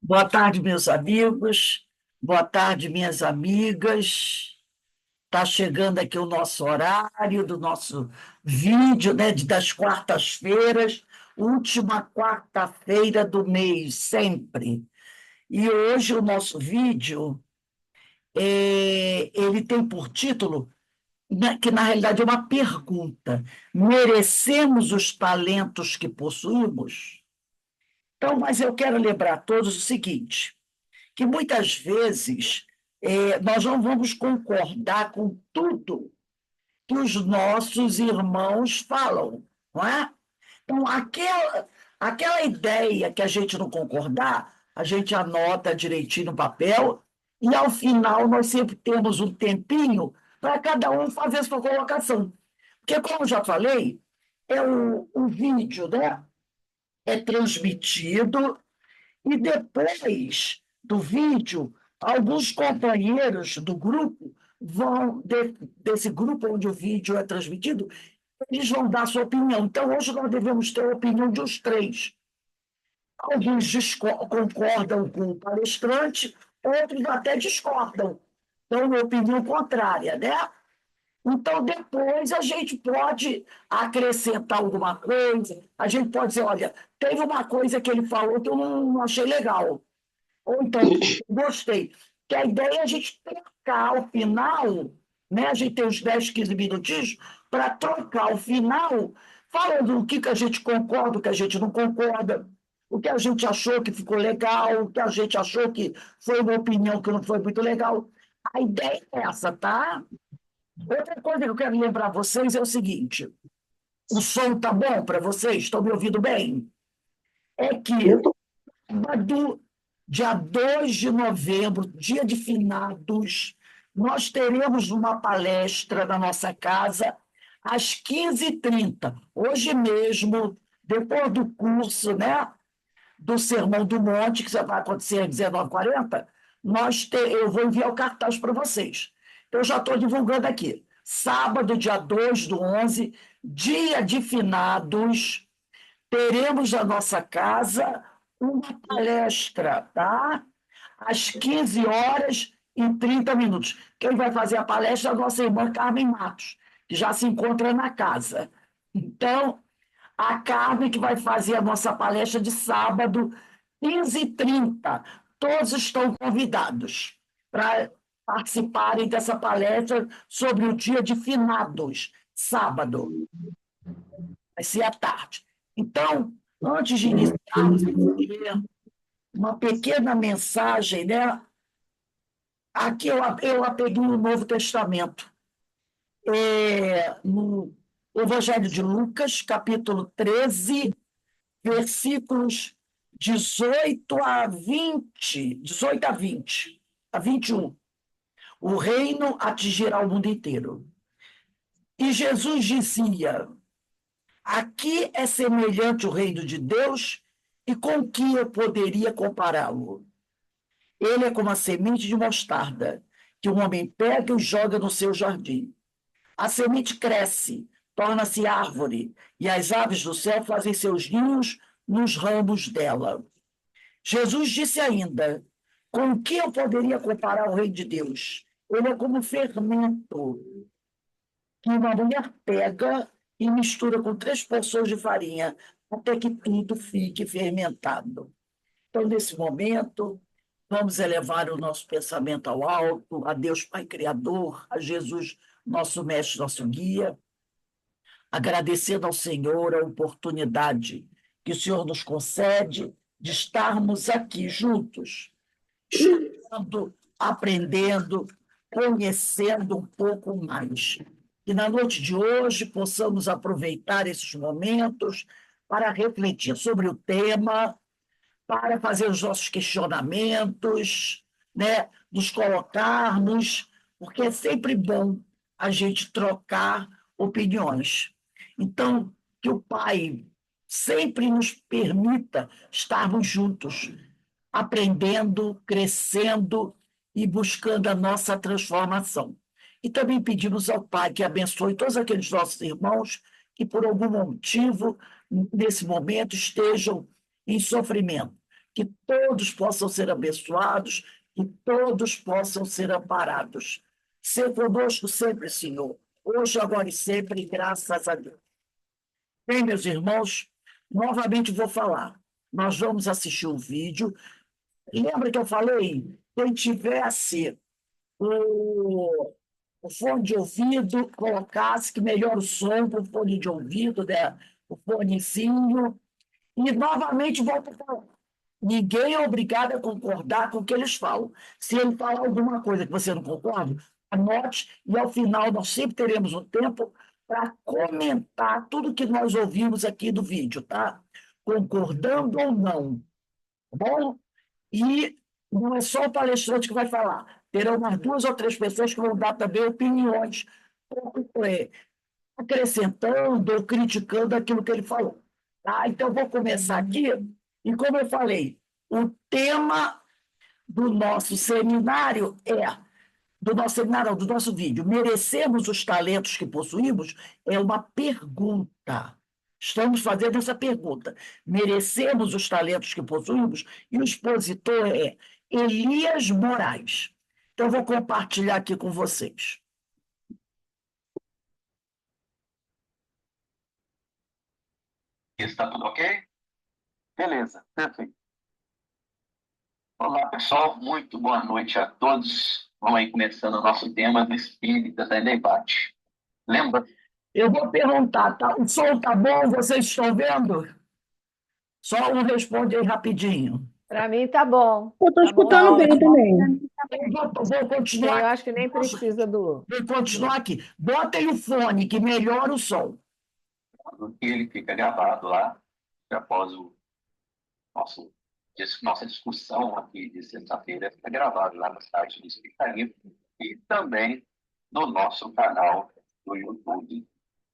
Boa tarde, meus amigos. Boa tarde, minhas amigas. Está chegando aqui o nosso horário do nosso vídeo, né, das quartas-feiras, última quarta-feira do mês, sempre. E hoje o nosso vídeo, ele tem por título, que na realidade é uma pergunta: merecemos os talentos que possuímos? Então, mas eu quero lembrar a todos o seguinte: que muitas vezes nós não vamos concordar com tudo que os nossos irmãos falam, não é? Então, aquela ideia que a gente não concordar, a gente anota direitinho no papel e, ao final, nós sempre temos um tempinho para cada um fazer a sua colocação. Porque, como eu já falei, o vídeo, né, é transmitido e depois do vídeo, alguns companheiros do grupo desse grupo onde o vídeo é transmitido, eles vão dar sua opinião. Então, hoje nós devemos ter a opinião de os três. Alguns concordam com o palestrante, outros até discordam. Então, uma opinião contrária, né? Então, depois a gente pode acrescentar alguma coisa, a gente pode dizer, olha, teve uma coisa que ele falou que eu não achei legal. Ou então, gostei. Que a ideia é a gente trocar ao final, né? A gente tem uns 10, 15 minutinhos para trocar ao final, falando o que a gente concorda, o que a gente não concorda, o que a gente achou que ficou legal, o que a gente achou que foi uma opinião que não foi muito legal. A ideia é essa, tá? Outra coisa que eu quero lembrar vocês é o seguinte: o som está bom para vocês? Estão me ouvindo bem? É que Muito sábado, dia 2 de novembro, dia de finados, nós teremos uma palestra na nossa casa às 15h30. Hoje mesmo, depois do curso, né, do Sermão do Monte, que vai acontecer às 19h40, eu vou enviar o cartaz para vocês. Eu já estou divulgando aqui. Sábado, dia 2/11, dia de finados, teremos na nossa casa uma palestra, tá? Às 15h30. Quem vai fazer a palestra é a nossa irmã Carmen Matos, que já se encontra na casa. Então, a Carmen que vai fazer a nossa palestra de sábado, 15h30. Todos estão convidados para participarem dessa palestra sobre o dia de finados, sábado, vai ser à tarde. Então, antes de iniciarmos, eu vou ler uma pequena mensagem, né? Aqui eu a peguei no Novo Testamento, no Evangelho de Lucas, capítulo 13, versículos 18 a 21. O reino atingirá o mundo inteiro. E Jesus dizia: aqui é semelhante o reino de Deus, e com que eu poderia compará-lo? Ele é como a semente de mostarda, que um homem pega e joga no seu jardim. A semente cresce, torna-se árvore, e as aves do céu fazem seus ninhos nos ramos dela. Jesus disse ainda: com que eu poderia comparar o reino de Deus? Ele é como um fermento que uma mulher pega e mistura com 3 porções de farinha, até que tudo fique fermentado. Então, nesse momento, vamos elevar o nosso pensamento ao alto, a Deus Pai Criador, a Jesus, nosso mestre, nosso guia, agradecendo ao Senhor a oportunidade que o Senhor nos concede de estarmos aqui juntos, estudando, aprendendo, conhecendo um pouco mais. E na noite de hoje possamos aproveitar esses momentos para refletir sobre o tema, para fazer os nossos questionamentos, né? Nos colocarmos, porque é sempre bom a gente trocar opiniões. Então, que o Pai sempre nos permita estarmos juntos, aprendendo, crescendo e buscando a nossa transformação. E também pedimos ao Pai que abençoe todos aqueles nossos irmãos que, por algum motivo, nesse momento, estejam em sofrimento, que todos possam ser abençoados, que todos possam ser amparados. Ser conosco sempre, Senhor, hoje, agora e sempre, graças a Deus. Bem, meus irmãos, novamente vou falar. Nós vamos assistir um vídeo. Lembra que eu falei? Quem tivesse o fone de ouvido, colocasse que melhora o som para o fone de ouvido, né? O fonezinho. E novamente volto a falar. Ninguém é obrigado a concordar com o que eles falam. Se ele falar alguma coisa que você não concorda, anote, e ao final nós sempre teremos um tempo para comentar tudo que nós ouvimos aqui do vídeo, tá? Concordando ou não, tá bom? E não é só o palestrante que vai falar, terão umas duas ou três pessoas que vão dar também opiniões, acrescentando ou criticando aquilo que ele falou. Tá? Então, vou começar aqui, e como eu falei, o tema do nosso seminário do nosso seminário, do nosso vídeo, merecemos os talentos que possuímos? É uma pergunta. Estamos fazendo essa pergunta. Merecemos os talentos que possuímos? E o expositor é Elias Moraes. Então, eu vou compartilhar aqui com vocês. Está tudo ok? Beleza, perfeito. Olá, pessoal, muito boa noite a todos. Vamos aí começando o nosso tema do Espíritas em Debate. Lembra? Eu vou perguntar, tá? O som está bom? Vocês estão vendo? Só um responde aí rapidinho. Para mim tá bom. Eu estou Tá bom, escutando ótimo. bem também. Vou Sim, continuar eu aqui. acho que nem precisa do. Vou continuar aqui. Botem o fone, que melhora o som. Ele fica gravado lá, após o nosso, nossa discussão aqui de sexta-feira, fica gravado lá no site do Espírita e também no nosso canal do YouTube,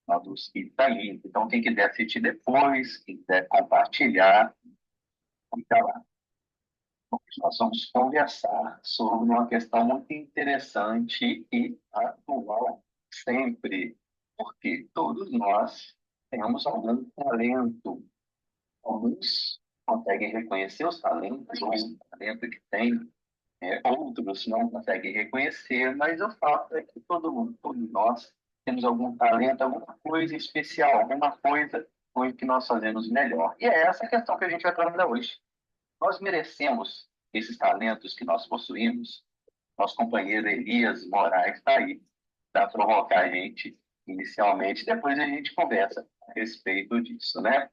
lá do Espírita Livre. Então, quem quiser assistir depois, quiser compartilhar, fica lá. Nós vamos conversar sobre uma questão muito interessante e atual sempre, porque todos nós temos algum talento. Alguns conseguem reconhecer os talentos, ou o talento que tem, outros não conseguem reconhecer, mas o fato é que todo mundo, todos nós, temos algum talento, alguma coisa especial, alguma coisa com o que nós fazemos melhor. E é essa a questão que a gente vai trabalhar hoje. Nós merecemos esses talentos que nós possuímos. Nosso companheiro Elias Moraes está aí para provocar a gente inicialmente, depois a gente conversa a respeito disso, né?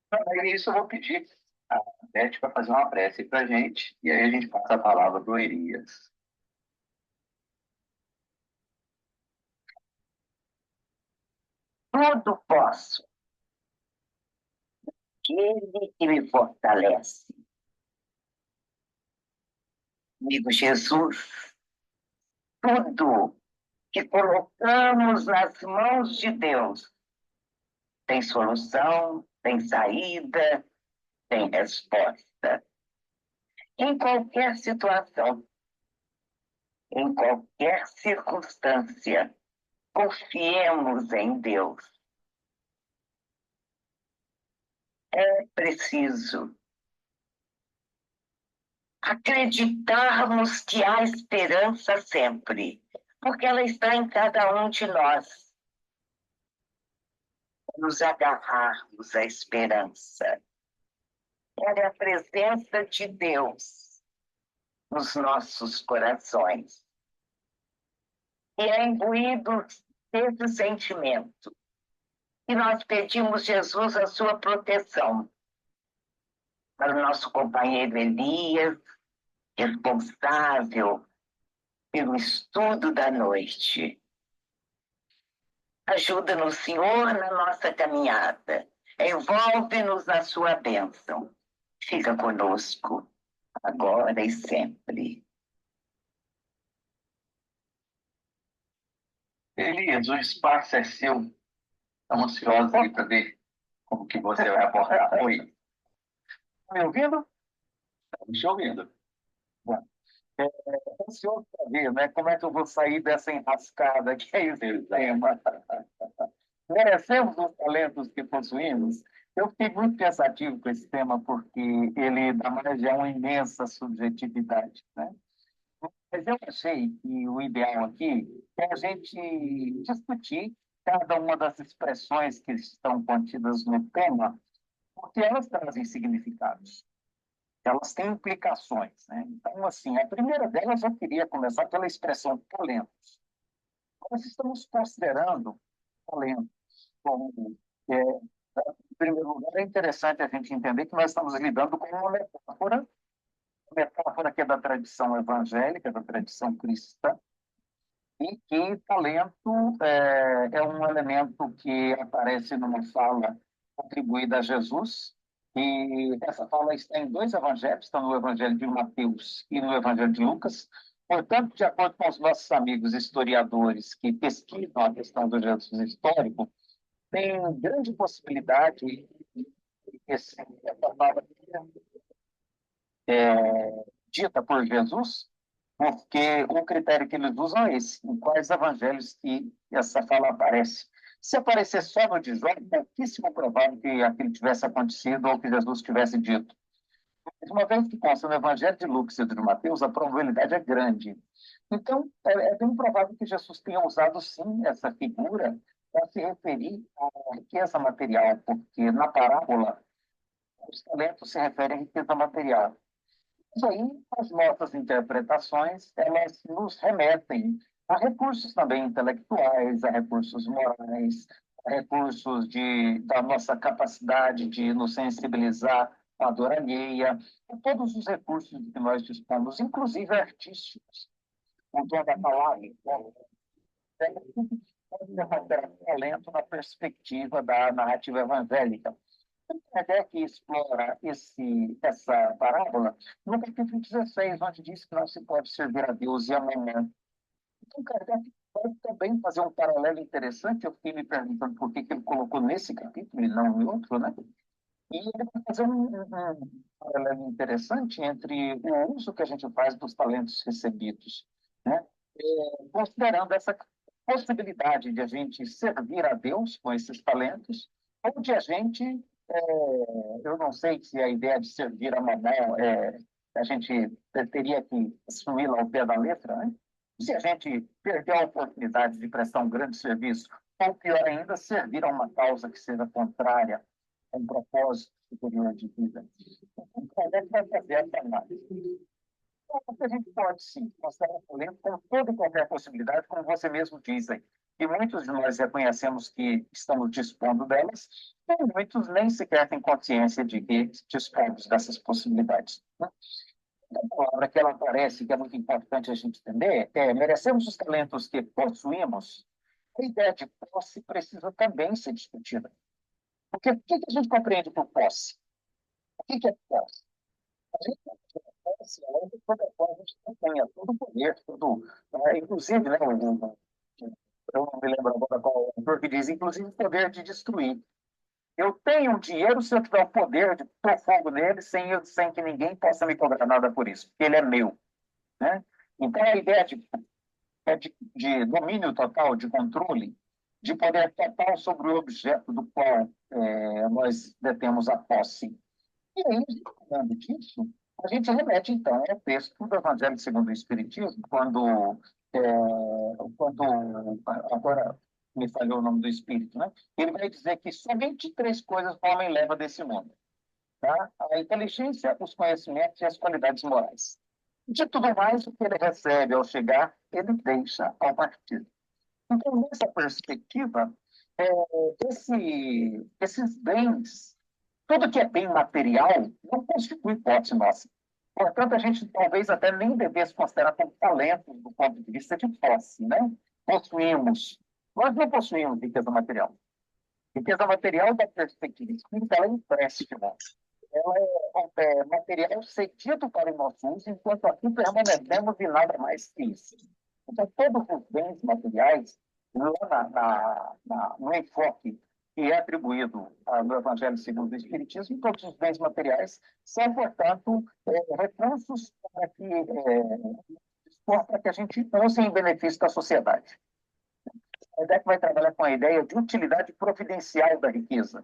Para isso, eu vou pedir a Beth para fazer uma prece para a gente, e aí a gente passa a palavra para o Elias. Tudo posso, aquele que me fortalece. Amigo Jesus, tudo que colocamos nas mãos de Deus tem solução, tem saída, tem resposta. Em qualquer situação, em qualquer circunstância, confiemos em Deus. É preciso acreditarmos que há esperança sempre, porque ela está em cada um de nós. Nos agarrarmos à esperança. Ela é a presença de Deus nos nossos corações. E é imbuído desse sentimento. E nós pedimos, Jesus, a sua proteção para o nosso companheiro Elias, responsável pelo estudo da noite. Ajuda-nos, Senhor, na nossa caminhada. Envolve-nos na sua bênção. Fica conosco, agora e sempre. Elias, o espaço é seu. Estamos ansiosos aí para ver como que você vai abordar. Oi. Está me ouvindo? Estamos te ouvindo. Bom, ansioso para ver, né? Como é que eu vou sair dessa enrascada que é esse tema. Merecemos os talentos que possuímos? Eu fiquei muito pensativo com esse tema, porque ele dá margem a uma imensa subjetividade, né? Mas eu achei que o ideal aqui é a gente discutir cada uma das expressões que estão contidas no tema, porque elas trazem significados, elas têm implicações, né? Então, assim, a primeira delas eu queria começar pela expressão talentos. Nós estamos considerando talentos como, em primeiro lugar, é interessante a gente entender que nós estamos lidando com uma metáfora que é da tradição evangélica, da tradição cristã, e que talento é um elemento que aparece numa fala atribuída a Jesus, e essa fala está em dois evangelhos, está no Evangelho de Mateus e no Evangelho de Lucas. Portanto, de acordo com os nossos amigos historiadores que pesquisam a questão do Jesus histórico, tem grande possibilidade de essa palavra dita por Jesus, porque o critério que eles usam é esse: em quais evangelhos que essa fala aparece. Se aparecer só no de João, é pouquíssimo provável que aquilo tivesse acontecido ou que Jesus tivesse dito. Mas uma vez que consta no Evangelho de Lucas e de Mateus, a probabilidade é grande. Então, é bem provável que Jesus tenha usado, sim, essa figura para se referir à riqueza material, porque na parábola, os talentos se referem à riqueza material. Mas aí, as nossas interpretações, elas nos remetem a recursos também intelectuais, a recursos morais, a recursos da nossa capacidade de nos sensibilizar à dor alheia, a todos os recursos que nós dispomos, inclusive artísticos, com toda a palavra. Pode levantar talento na perspectiva da narrativa evangélica. Kardec explora essa parábola no capítulo 16, onde diz que não se pode servir a Deus e a mamãe. Então, Kardec pode também fazer um paralelo interessante. Eu fiquei me perguntando por que ele colocou nesse capítulo e não em outro, né? E ele vai fazer um paralelo interessante entre o uso que a gente faz dos talentos recebidos, né? Considerando essa possibilidade de a gente servir a Deus com esses talentos, ou de a gente, eu não sei se a ideia de servir a mamão a gente teria que assumi-la ao pé da letra, né? Se a gente perder a oportunidade de prestar um grande serviço, ou pior ainda, servir a uma causa que seja contrária a um propósito superior de vida. Então, Kardec vai fazer essa análise. Então, a gente pode, sim, considerar o talento com toda e qualquer possibilidade, como você mesmo diz aí. E muitos de nós reconhecemos que estamos dispondo delas, e muitos nem sequer têm consciência de que dispomos dessas possibilidades, né? A palavra que ela aparece, que é muito importante a gente entender, merecemos os talentos que possuímos. A ideia de posse precisa também ser discutida. Porque o que a gente compreende por posse? O que é posse? A gente posse é onde toda forma a gente tem todo o poder, inclusive, né, eu não me lembro agora qual é o autor que diz, inclusive o poder de destruir. Eu tenho dinheiro se eu tiver o poder de pôr fogo nele sem que ninguém possa me cobrar nada por isso, porque ele é meu, né? Então, a ideia de domínio total, de controle, de poder total sobre o objeto do qual nós detemos a posse. E aí, falando disso, a gente remete, então, ao texto do Evangelho segundo o Espiritismo, é, quando agora me falhou o nome do Espírito, né? Ele vai dizer que somente três coisas o homem leva desse mundo, tá? A inteligência, os conhecimentos e as qualidades morais. De tudo mais, o que ele recebe ao chegar, ele deixa ao partir. Então, nessa perspectiva, é, esses bens, tudo que é bem material, não constitui hipótese nossa. Portanto, a gente talvez até nem devesse considerar como talento do ponto de vista de posse, né? Possuímos. Nós não possuímos riqueza material. Riqueza material, da perspectiva espírita, ela é empréstimo. Ela é material cedido para o nosso uso, enquanto aqui permanecemos e nada mais que isso. Então, todos os bens materiais, no enfoque que é atribuído no Evangelho segundo o Espiritismo, todos os bens materiais são, portanto, recursos para que a gente use em benefício da sociedade. A ideia que vai trabalhar com a ideia de utilidade providencial da riqueza.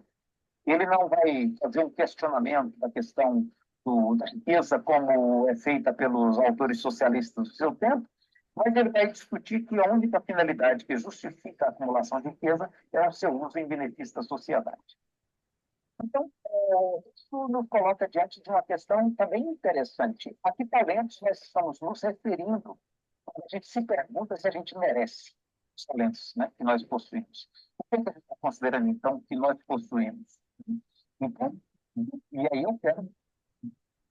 ele não vai fazer um questionamento da questão da riqueza como é feita pelos autores socialistas do seu tempo, mas ele vai discutir que a única finalidade que justifica a acumulação de riqueza é o seu uso em benefício da sociedade. Então, isso nos coloca diante de uma questão também interessante. A que talentos nós estamos nos referindo? A gente se pergunta se a gente merece os talentos, né, que nós possuímos. O que a gente está considerando, então, que nós possuímos? Então, e aí eu quero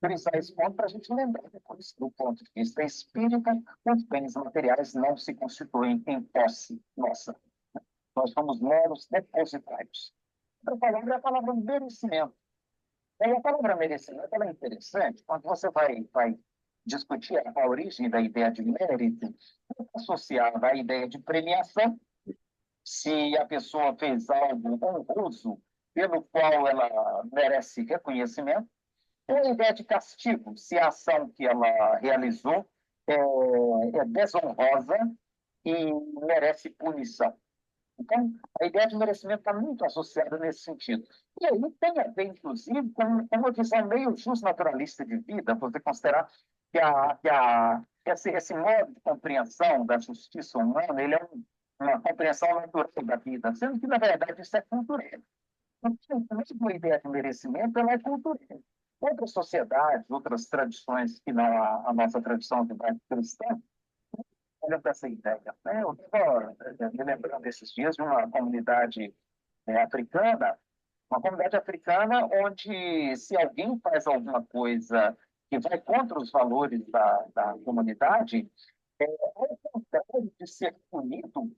frisar esse ponto para a gente lembrar depois, do ponto de vista espírita, os bens materiais não se constituem em posse nossa. Nós somos meros depositários. Outra palavra é a palavra merecimento. E a palavra merecimento ela é interessante quando você vai discutir a origem da ideia de mérito, associada à ideia de premiação, se a pessoa fez algo honroso pelo qual ela merece reconhecimento, ou a ideia de castigo, se a ação que ela realizou é desonrosa e merece punição. Então, a ideia de merecimento está muito associada nesse sentido. E aí tem a ver, inclusive, com uma visão meio justnaturalista de vida, você considerar esse modo de compreensão da justiça humana ele é uma compreensão natural da vida, sendo que, na verdade, isso é cultural. Então, mesmo a ideia de merecimento ela é cultural. Outras sociedades, outras tradições que não a nossa tradição judaico-cristã, olha para essa ideia. Né? Eu estava me lembrando desses dias de uma comunidade africana, uma comunidade africana onde se alguém faz alguma coisa que vai contra os valores da comunidade, ao contrário de ser punido,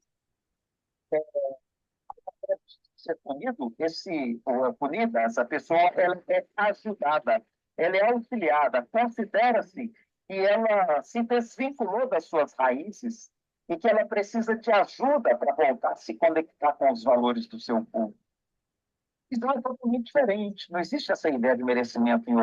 punida, essa pessoa ela é ajudada, ela é auxiliada, considera-se que ela se desvinculou das suas raízes e que ela precisa de ajuda para voltar a se conectar com os valores do seu povo. Isso é totalmente diferente. Não existe essa ideia de merecimento em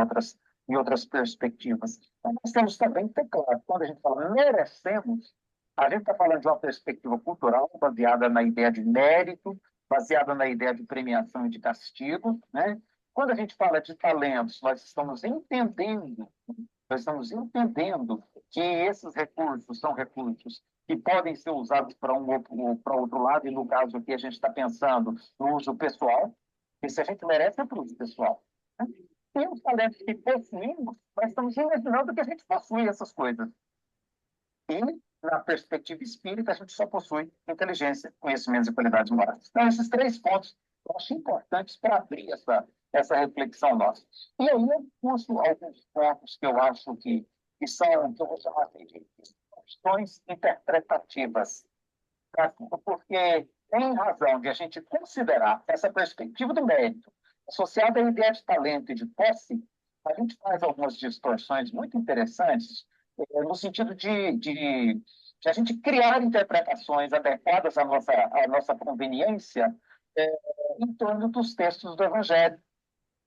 outras perspectivas. Então, nós temos também que ter claro, quando a gente fala merecemos, a gente está falando de uma perspectiva cultural baseada na ideia de mérito, baseada na ideia de premiação e de castigo, né? Quando a gente fala de talentos, nós estamos entendendo que esses recursos são recursos que podem ser usados para ou para outro lado, e no caso aqui a gente está pensando no uso pessoal, e se a gente merece é para o uso pessoal. Né? Tem os talentos que possuímos, nós estamos imaginando que a gente possui essas coisas. E, na perspectiva espírita, a gente só possui inteligência, conhecimentos e qualidades morais. Então, esses três pontos eu acho importantes para abrir essa reflexão nossa. E aí eu puxo alguns pontos que eu acho que são, que eu vou chamar de questões interpretativas, tá? Porque tem razão de a gente considerar essa perspectiva do mérito associada à ideia de talento e de posse, a gente faz algumas distorções muito interessantes no sentido de a gente criar interpretações adequadas à nossa conveniência em torno dos textos do Evangelho,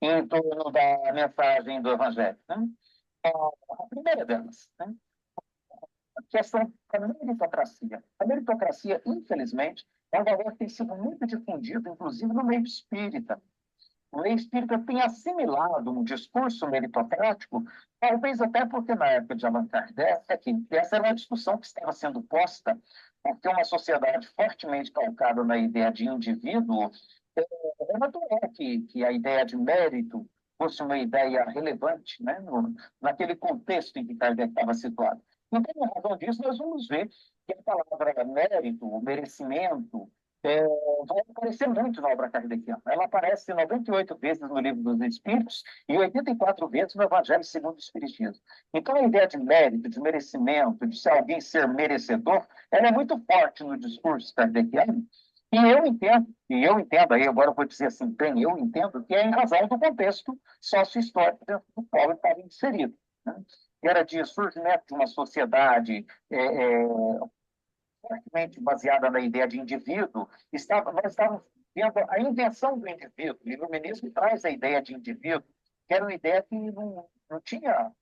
em torno da mensagem do Evangelho. Né? A primeira delas, né? A questão da meritocracia. A meritocracia, infelizmente, é um valor que tem sido muito difundido, inclusive no meio espírita. O meio espírita tem assimilado um discurso meritocrático, talvez até porque na época de Allan Kardec, essa era uma discussão que estava sendo posta, porque uma sociedade fortemente calcada na ideia de indivíduo, é natural que a ideia de mérito fosse uma ideia relevante, né, naquele contexto em que Kardec estava situado. Então, em razão disso, nós vamos ver que a palavra mérito, merecimento, vai aparecer muito na obra kardeciana. Ela aparece 98 vezes no Livro dos Espíritos e 84 vezes no Evangelho segundo o Espiritismo. Então, a ideia de mérito, de merecimento, de se alguém ser merecedor, ela é muito forte no discurso kardeciano. E eu entendo, aí agora eu vou dizer assim, bem, eu entendo que é em razão do contexto sócio-histórico dentro do qual ele estava inserido. Né? Era de surgimento de uma sociedade fortemente baseada na ideia de indivíduo, nós estávamos vendo a invenção do indivíduo. O iluminismo traz a ideia de indivíduo, que era uma ideia que não tinha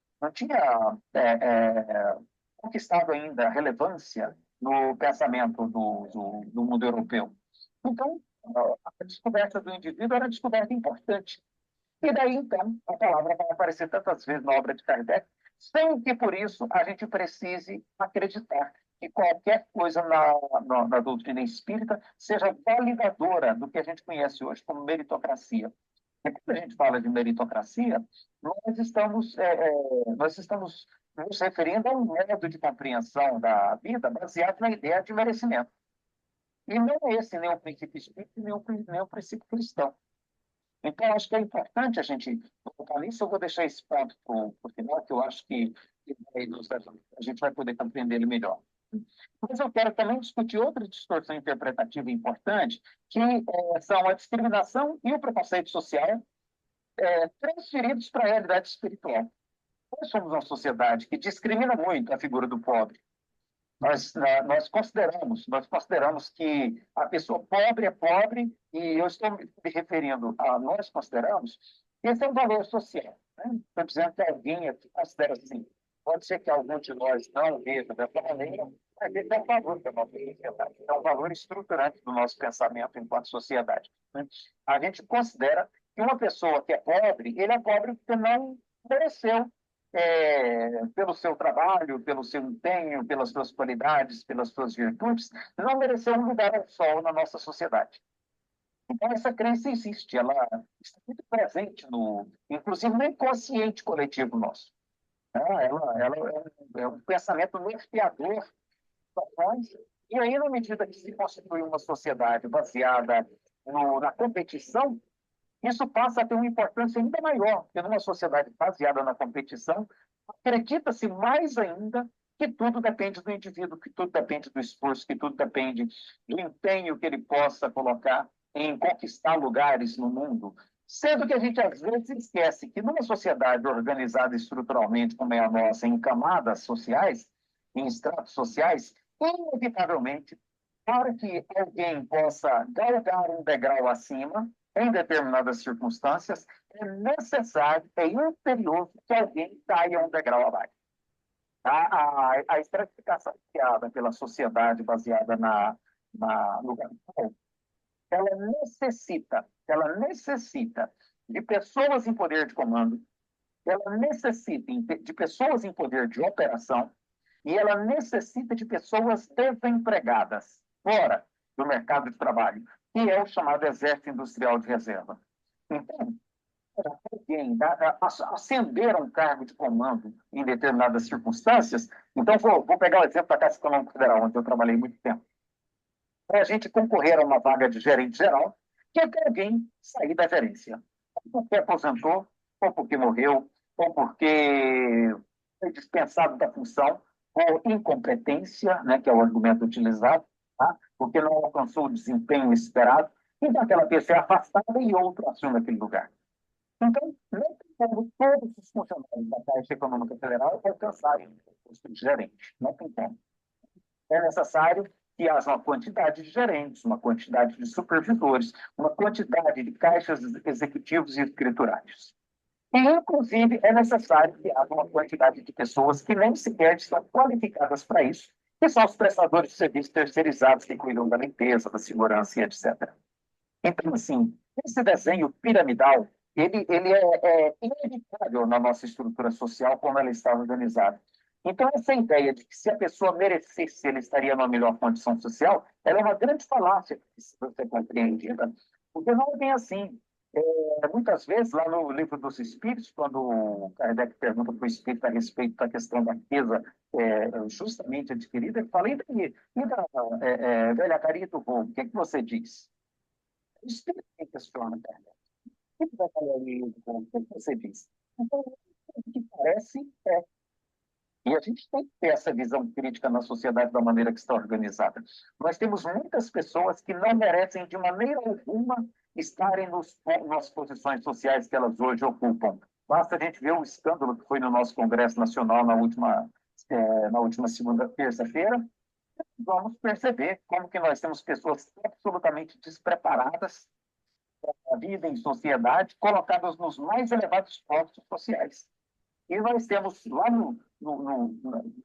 conquistado ainda relevância no pensamento do mundo europeu. Então, A descoberta do indivíduo era uma descoberta importante. E daí, então, a palavra vai aparecer tantas vezes na obra de Kardec, sem que, por isso, a gente precise acreditar que qualquer coisa na doutrina espírita seja validadora do que a gente conhece hoje como meritocracia. E quando a gente fala de meritocracia, nós estamos nos referindo a um modo de compreensão da vida baseado na ideia de merecimento. E não é esse nem o princípio espírita, nem o princípio cristão. Então, acho que é importante a gente focar nisso. Eu vou deixar esse ponto para o final, que eu acho que a gente vai poder compreender ele melhor. Mas eu quero também discutir outra distorção interpretativa importante, que são a discriminação e o preconceito social transferidos para a realidade espiritual. Nós somos uma sociedade que discrimina muito a figura do pobre. Nós consideramos que a pessoa pobre é pobre, e eu estou me referindo a nós consideramos, que esse é um valor social. Né? Estou dizendo que alguém aqui considera assim. Pode ser que algum de nós não veja dessa maneira, mas esse é um valor da nossa sociedade. É um valor estruturante do nosso pensamento enquanto sociedade. Né? A gente considera que uma pessoa que é pobre, ele é pobre porque não mereceu pelo seu trabalho, pelo seu empenho, pelas suas qualidades, pelas suas virtudes, não mereceu um lugar ao sol na nossa sociedade. Então, essa crença existe, ela está muito presente, inclusive no inconsciente coletivo nosso. Ela é um pensamento norteador para nós, e aí, na medida que se constitui uma sociedade baseada na competição, isso passa a ter uma importância ainda maior, porque numa sociedade baseada na competição, acredita-se mais ainda que tudo depende do indivíduo, que tudo depende do esforço, que tudo depende do empenho que ele possa colocar em conquistar lugares no mundo. Sendo que a gente, às vezes, esquece que numa sociedade organizada estruturalmente, como é a nossa, em camadas sociais, em estratos sociais, inevitavelmente, para que alguém possa galgar um degrau acima, em determinadas circunstâncias, é necessário, é imperioso que alguém caia um degrau abaixo. A estratificação criada pela sociedade baseada no capital, ela necessita de pessoas em poder de comando, ela necessita de pessoas em poder de operação, e ela necessita de pessoas desempregadas, fora do mercado de trabalho, que é o chamado exército industrial de reserva. Então, para alguém ascender a um cargo de comando em determinadas circunstâncias, então vou pegar o exemplo da Caixa Econômica Federal, onde eu trabalhei muito tempo. Para a gente concorrer a uma vaga de gerente geral, que é que alguém sair da gerência. Ou porque aposentou, ou porque morreu, ou porque foi dispensado da função, por incompetência, né, que é o argumento utilizado, tá? Porque não alcançou o desempenho esperado, então aquela pessoa é afastada e outro assume aquele lugar. Então, não tem como todos os funcionários da Caixa Econômica Federal alcançarem o posto de gerente. Não tem como. É necessário que haja uma quantidade de gerentes, uma quantidade de supervisores, uma quantidade de caixas executivos e escriturários. E, inclusive, é necessário que haja uma quantidade de pessoas que nem sequer estão qualificadas para isso, que são os prestadores de serviços terceirizados que cuidam da limpeza, da segurança e etc. Então, assim, esse desenho piramidal, ele é inevitável na nossa estrutura social como ela está organizada. Então, essa ideia de que se a pessoa merecesse, ele estaria numa melhor condição social, ela é uma grande falácia que precisa ser compreendida, porque não é bem assim. Muitas vezes, lá no Livro dos Espíritos, quando o Kardec pergunta para o Espírito a respeito da questão da riqueza justamente adquirida, ele fala, e da velha carinha do roubo, o que é que você diz? O Espírito que questiona, Kardec. O que vai falar ali? O que você diz? Então, o que parece é. E a gente tem que ter essa visão crítica na sociedade da maneira que está organizada. Nós temos muitas pessoas que não merecem, de maneira alguma, estarem nas posições sociais que elas hoje ocupam. Basta a gente ver o escândalo que foi no nosso Congresso Nacional na última terça-feira, vamos perceber como que nós temos pessoas absolutamente despreparadas para a vida em sociedade, colocadas nos mais elevados postos sociais. E nós temos lá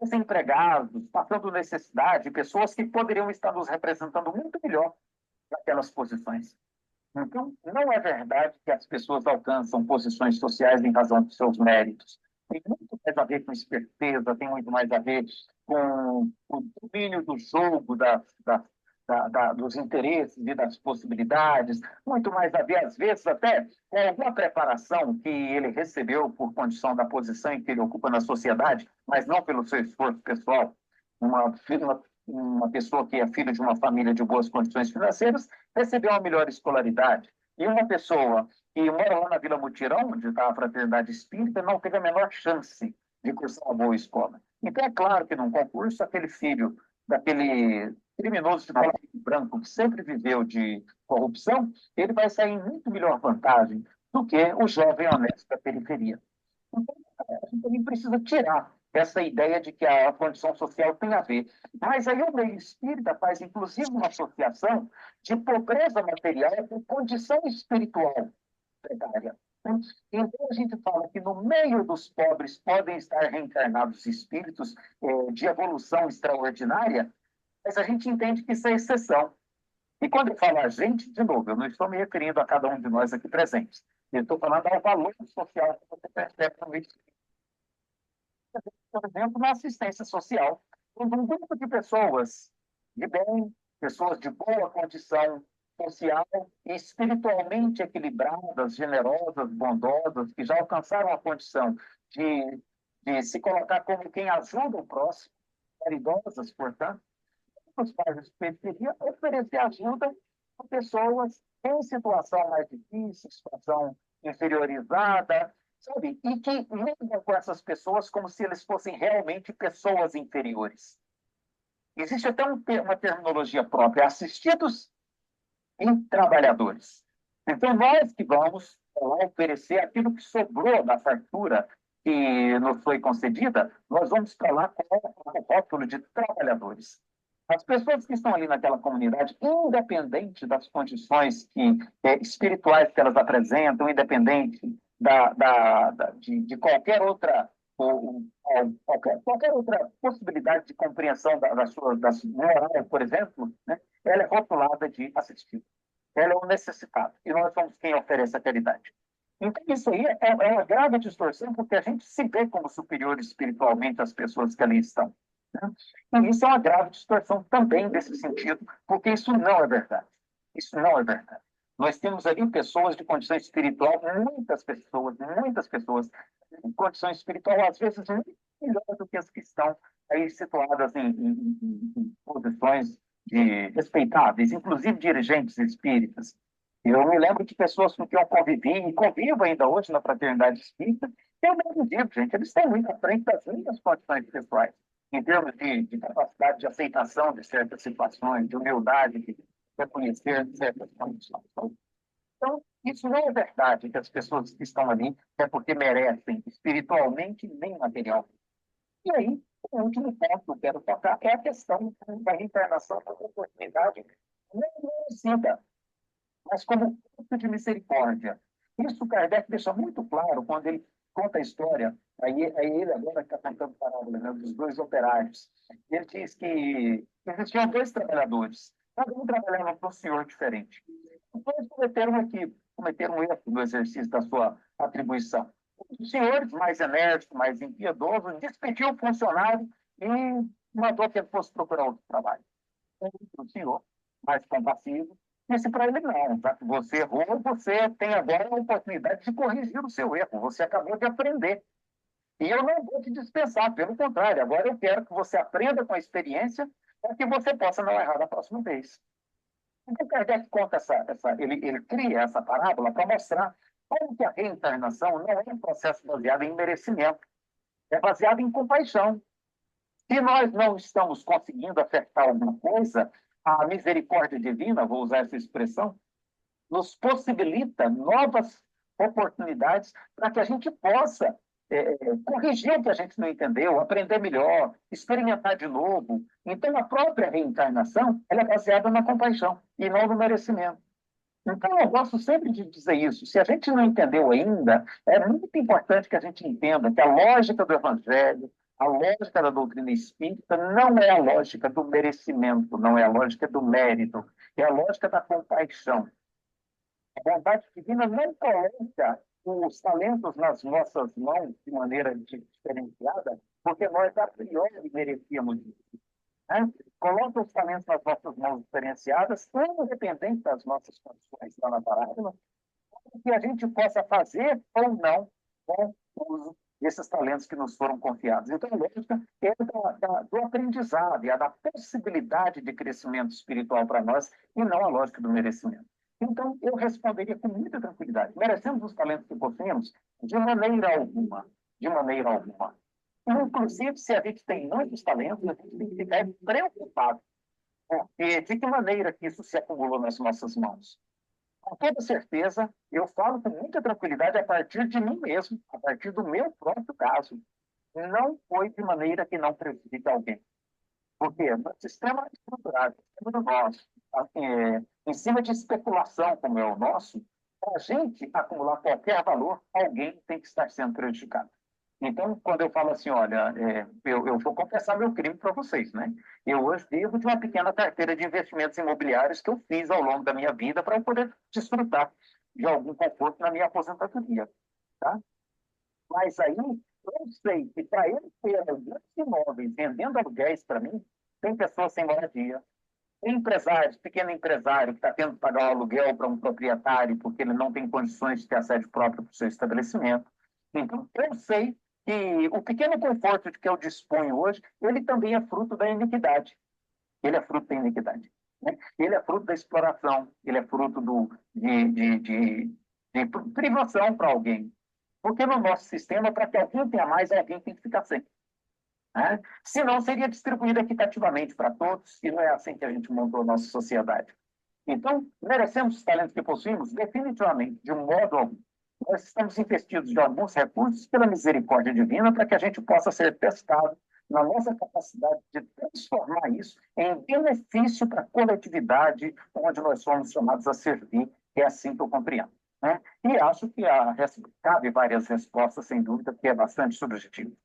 desempregados, passando necessidade, pessoas que poderiam estar nos representando muito melhor naquelas posições. Então, não é verdade que as pessoas alcançam posições sociais em razão dos seus méritos. Tem muito mais a ver com esperteza, tem muito mais a ver com o domínio do jogo, dos interesses e das possibilidades, muito mais a ver, às vezes, até com alguma preparação que ele recebeu por condição da posição em que ele ocupa na sociedade, mas não pelo seu esforço pessoal. Uma pessoa que é filha de uma família de boas condições financeiras recebeu uma melhor escolaridade. E uma pessoa que mora lá na Vila Mutirão, onde está a Fraternidade Espírita, não teve a menor chance de cursar uma boa escola. Então, é claro que num concurso, aquele filho daquele criminoso de colete branco que sempre viveu de corrupção, ele vai sair em muito melhor vantagem do que o jovem honesto da periferia. Então, a gente também precisa tirar essa ideia de que a condição social tem a ver. Mas aí o meio espírita faz, inclusive, uma associação de pobreza material com condição espiritual precária. Então, a gente fala que no meio dos pobres podem estar reencarnados espíritos de evolução extraordinária, mas a gente entende que isso é exceção. E quando eu falo a gente, de novo, eu não estou me referindo a cada um de nós aqui presentes. Eu estou falando ao valor social que você percebe no meio espírita. Por exemplo, na assistência social, um grupo de pessoas de bem, pessoas de boa condição social e espiritualmente equilibradas, generosas, bondosas, que já alcançaram a condição de se colocar como quem ajuda o próximo, caridosas, portanto, os pais de periferia oferecer ajuda a pessoas em situação mais difícil, situação inferiorizada, sabe? E que lidam com essas pessoas como se eles fossem realmente pessoas inferiores. Existe até uma terminologia própria, assistidos e trabalhadores. Então, nós que vamos oferecer aquilo que sobrou da fartura que nos foi concedida, nós vamos falar com o rótulo de trabalhadores. As pessoas que estão ali naquela comunidade, independente das condições espirituais que elas apresentam, independente de qualquer outra qualquer outra possibilidade de compreensão das moral, por exemplo, né, ela é rotulada de assistida. Ela é um necessitado. E nós somos quem oferece a caridade. Então, isso aí é uma grave distorção, porque a gente se vê como superior espiritualmente às pessoas que ali estão. Né? E isso é uma grave distorção também nesse sentido, porque isso não é verdade. Isso não é verdade. Nós temos ali pessoas de condição espiritual, muitas pessoas em condição espiritual, às vezes, muito melhor do que as que estão aí situadas em posições respeitáveis, inclusive dirigentes espíritas. Eu me lembro de pessoas com quem eu convivi e convivo ainda hoje na fraternidade espírita, eu mesmo digo, gente, eles estão muito à frente das minhas condições pessoais, em termos de capacidade de aceitação de certas situações, de humildade, de reconhecer certas condições. Então, isso não é verdade, que as pessoas que estão ali é porque merecem espiritualmente nem materialmente. E aí, o último ponto que eu quero tocar é a questão da reencarnação como oportunidade não merecida, mas como fruto de misericórdia. Isso Kardec deixa muito claro quando ele conta a história, aí ele agora está contando a parábola, né, dos dois operários. Ele diz que existiam dois trabalhadores, cada um trabalhava para um senhor diferente. Os dois cometeram um erro no exercício da sua atribuição. Os senhores, mais enérgicos, mais impiedosos, despediu o funcionário e mandou que ele fosse procurar outro trabalho. O senhor, mais compassivo, disse para ele: não, já que você errou, você tem agora a oportunidade de corrigir o seu erro. Você acabou de aprender. E eu não vou te dispensar, pelo contrário, agora eu quero que você aprenda com a experiência para que você possa não errar da próxima vez. Então, Kardec conta ele cria essa parábola para mostrar como que a reencarnação não é um processo baseado em merecimento, é baseado em compaixão. Se nós não estamos conseguindo acertar alguma coisa, a misericórdia divina, vou usar essa expressão, nos possibilita novas oportunidades para que a gente possa corrigir o que a gente não entendeu, aprender melhor, experimentar de novo. Então, a própria reencarnação ela é baseada na compaixão e não no merecimento. Então, eu gosto sempre de dizer isso. Se a gente não entendeu ainda, é muito importante que a gente entenda que a lógica do Evangelho, A lógica da doutrina espírita não é a lógica do merecimento, não é a lógica do mérito, é a lógica da compaixão. A vontade divina não coloca os talentos nas nossas mãos de maneira diferenciada, porque nós, a priori, merecíamos isso. Né? Coloca os talentos nas nossas mãos diferenciadas, independente das nossas condições, está na parábola, que a gente possa fazer ou não com o uso desses talentos que nos foram confiados. Então, a lógica é do aprendizado, é a da possibilidade de crescimento espiritual para nós, e não a lógica do merecimento. Então, eu responderia com muita tranquilidade. Merecemos os talentos que possuímos? De maneira alguma. De maneira alguma. Inclusive, se a gente tem muitos talentos, a gente tem que ficar preocupado. Porque de que maneira que isso se acumulou nas nossas mãos? Com toda certeza, eu falo com muita tranquilidade a partir de mim mesmo, a partir do meu próprio caso. Não foi de maneira que não prejudique alguém. Porque no sistema estruturado, no sistema do nosso, em cima de especulação como é o nosso, para a gente acumular qualquer valor, alguém tem que estar sendo prejudicado. Então, quando eu falo assim, olha, eu vou confessar meu crime para vocês, né? Eu hoje vivo de uma pequena carteira de investimentos imobiliários que eu fiz ao longo da minha vida para eu poder desfrutar de algum conforto na minha aposentadoria, tá? Mas aí, eu sei que para eu ter alguns imóveis vendendo aluguéis para mim, tem pessoas sem moradia, tem empresários, pequeno empresário que está tendo que pagar o aluguel para um proprietário porque ele não tem condições de ter a sede própria para o seu estabelecimento. Então, eu sei que o pequeno conforto de que eu disponho hoje, ele também é fruto da iniquidade. Ele é fruto da iniquidade. Né? Ele é fruto da exploração, ele é fruto de privação para alguém. Porque no nosso sistema, para que alguém tenha mais, alguém tem que ficar sem. Né? Senão, seria distribuído equitativamente para todos, e não é assim que a gente montou a nossa sociedade. Então, merecemos os talentos que possuímos? Definitivamente, de um modo algum. Nós estamos investidos de alguns recursos pela misericórdia divina para que a gente possa ser testado na nossa capacidade de transformar isso em benefício para a coletividade onde nós somos chamados a servir, que é assim que eu compreendo. Né? E acho que cabe várias respostas, sem dúvida, que é bastante subjetivo.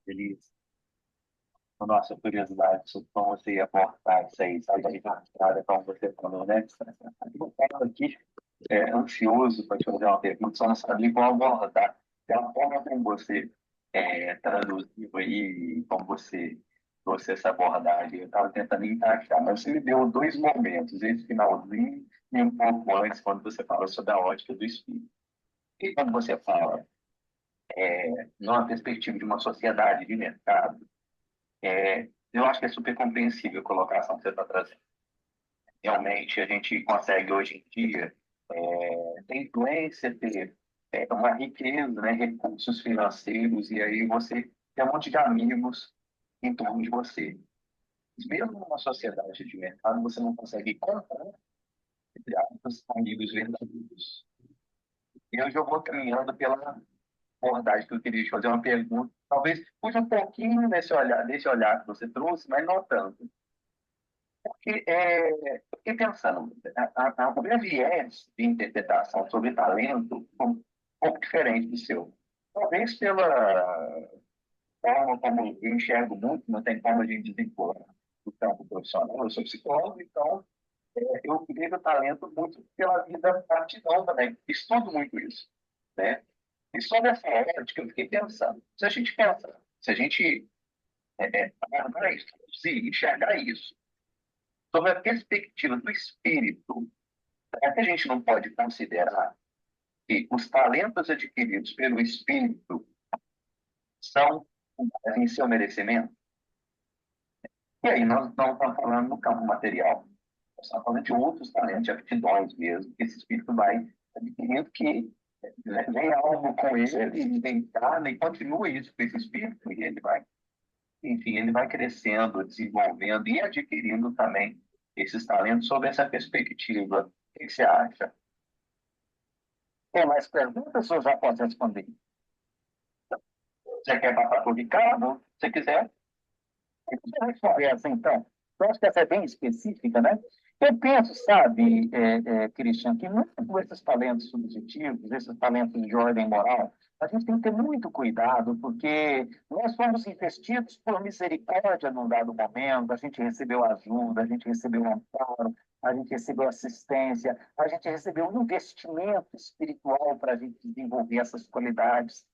Feliz. Nossa, curiosidade sobre como você ia abordar isso aí, sabe? De entrada, como você falou, né? Eu estava aqui ansioso para te fazer uma pergunta, só não sabia como abordar. Pela forma como você traduziu aí, como você trouxe essa abordagem, eu estava tentando encaixar, mas você me deu dois momentos, esse finalzinho e um pouco antes, quando você falou sobre a ótica do espírito. E quando você fala numa perspectiva de uma sociedade de mercado, eu acho que é super compreensível a colocação que você está trazendo. Realmente, a gente consegue hoje em dia ter influência, ter uma riqueza, né, recursos financeiros, e aí você tem um monte de amigos em torno de você. Mesmo numa sociedade de mercado, você não consegue comprar, entre aspas, amigos verdadeiros. Eu já vou caminhando pela abordagem que eu queria te fazer uma pergunta, talvez fuja um pouquinho desse olhar que você trouxe, mas não tanto. Porque eu fiquei pensando, o meu viés de interpretação sobre talento foi um pouco diferente do seu. Talvez pela forma como eu enxergo muito, não tem como a gente desvincular do campo profissional. Eu sou psicólogo, então eu vejo o talento muito pela vida partidão também. Estudo muito isso, né? E sobre essa ótica, eu fiquei pensando, se a gente pensa, se a gente abordar isso, se enxergar isso, sobre a perspectiva do espírito, será que a gente não pode considerar que os talentos adquiridos pelo espírito são em seu merecimento? E aí nós não estamos falando no campo material, nós estamos falando de outros talentos, de aptidões mesmo, que esse espírito vai adquirindo que vem algo com ele, vem carne, e continua isso com esse espírito, e ele vai, enfim, ele vai crescendo, desenvolvendo e adquirindo também esses talentos sob essa perspectiva. O que você acha? Tem mais perguntas ou já pode responder? Você quer passar por Ricardo? Se quiser. Deixa eu responder essa, então. Eu acho que essa é bem específica, né? Eu penso, sabe, Christian, que muito com esses talentos subjetivos, esses talentos de ordem moral, a gente tem que ter muito cuidado, porque nós fomos investidos por misericórdia num dado momento, a gente recebeu ajuda, a gente recebeu amparo, a gente recebeu assistência, a gente recebeu um investimento espiritual para a gente desenvolver essas qualidades,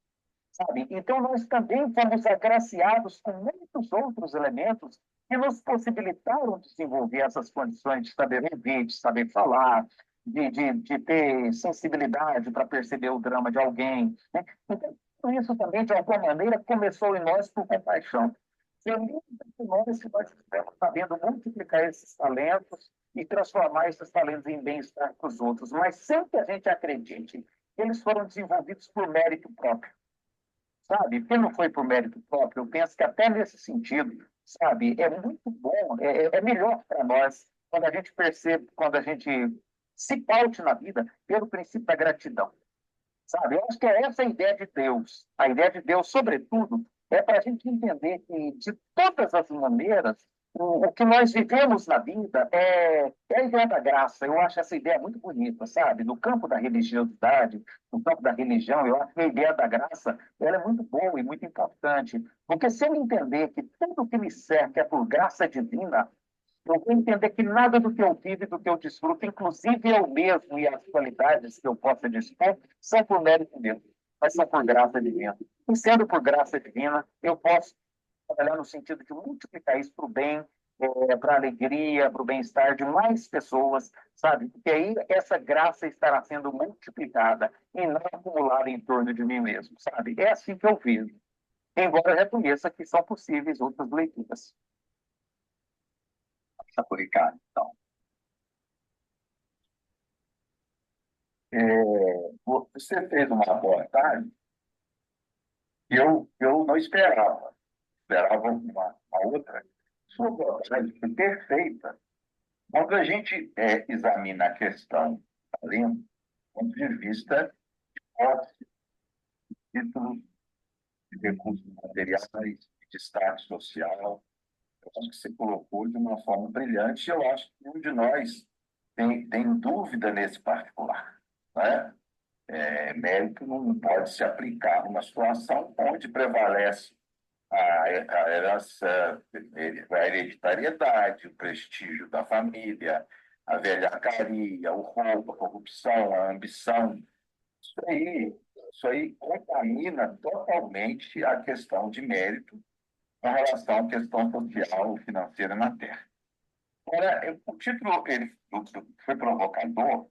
sabe? Então, nós também fomos agraciados com muitos outros elementos que nos possibilitaram desenvolver essas condições de saber ouvir, de saber falar, de ter sensibilidade para perceber o drama de alguém, né? Então, tudo isso também, de alguma maneira, começou em nós por compaixão. Feliz de nós se nós estivermos sabendo multiplicar esses talentos e transformar esses talentos em bem-estar para os outros, mas sem que a gente acredite que eles foram desenvolvidos por mérito próprio, sabe? Porque não foi por mérito próprio. Eu penso que até nesse sentido, sabe, é muito bom, é melhor para nós quando a gente percebe, quando a gente se paute na vida pelo princípio da gratidão, sabe? Eu acho que é essa a ideia de Deus. A ideia de Deus, sobretudo, é para a gente entender que, de todas as maneiras, o que nós vivemos na vida é a ideia da graça. Eu acho essa ideia muito bonita, sabe? No campo da religiosidade, no campo da religião, eu acho que a ideia da graça ela é muito boa e muito importante. Porque se eu entender que tudo que me cerca é por graça divina, eu vou entender que nada do que eu vivo e do que eu desfruto, inclusive eu mesmo e as qualidades que eu possa dispor, são por mérito meu, mas são por graça divina. E sendo por graça divina, eu posso trabalhar no sentido de multiplicar isso para o bem, para a alegria, para o bem-estar de mais pessoas, sabe? Porque aí essa graça estará sendo multiplicada e não acumulada em torno de mim mesmo, sabe? É assim que eu vejo. Embora eu reconheça que são possíveis outras leituras. Essa por Ricardo, então. Você fez uma abordagem que eu não esperava. Esperava uma outra. Sua abordagem foi perfeita. Quando a gente examina a questão do talento, do ponto de vista de posse, títulos, de recursos materiais, de status social, eu acho que você colocou de uma forma brilhante e eu acho que nenhum de nós tem dúvida nesse particular, né? Mérito não pode se aplicar numa situação onde prevalece a herança, a hereditariedade, o prestígio da família, a velhacaria, o roubo, a corrupção, a ambição. Isso aí contamina totalmente a questão de mérito com relação à questão social e financeira na Terra. Agora, o título ele foi provocador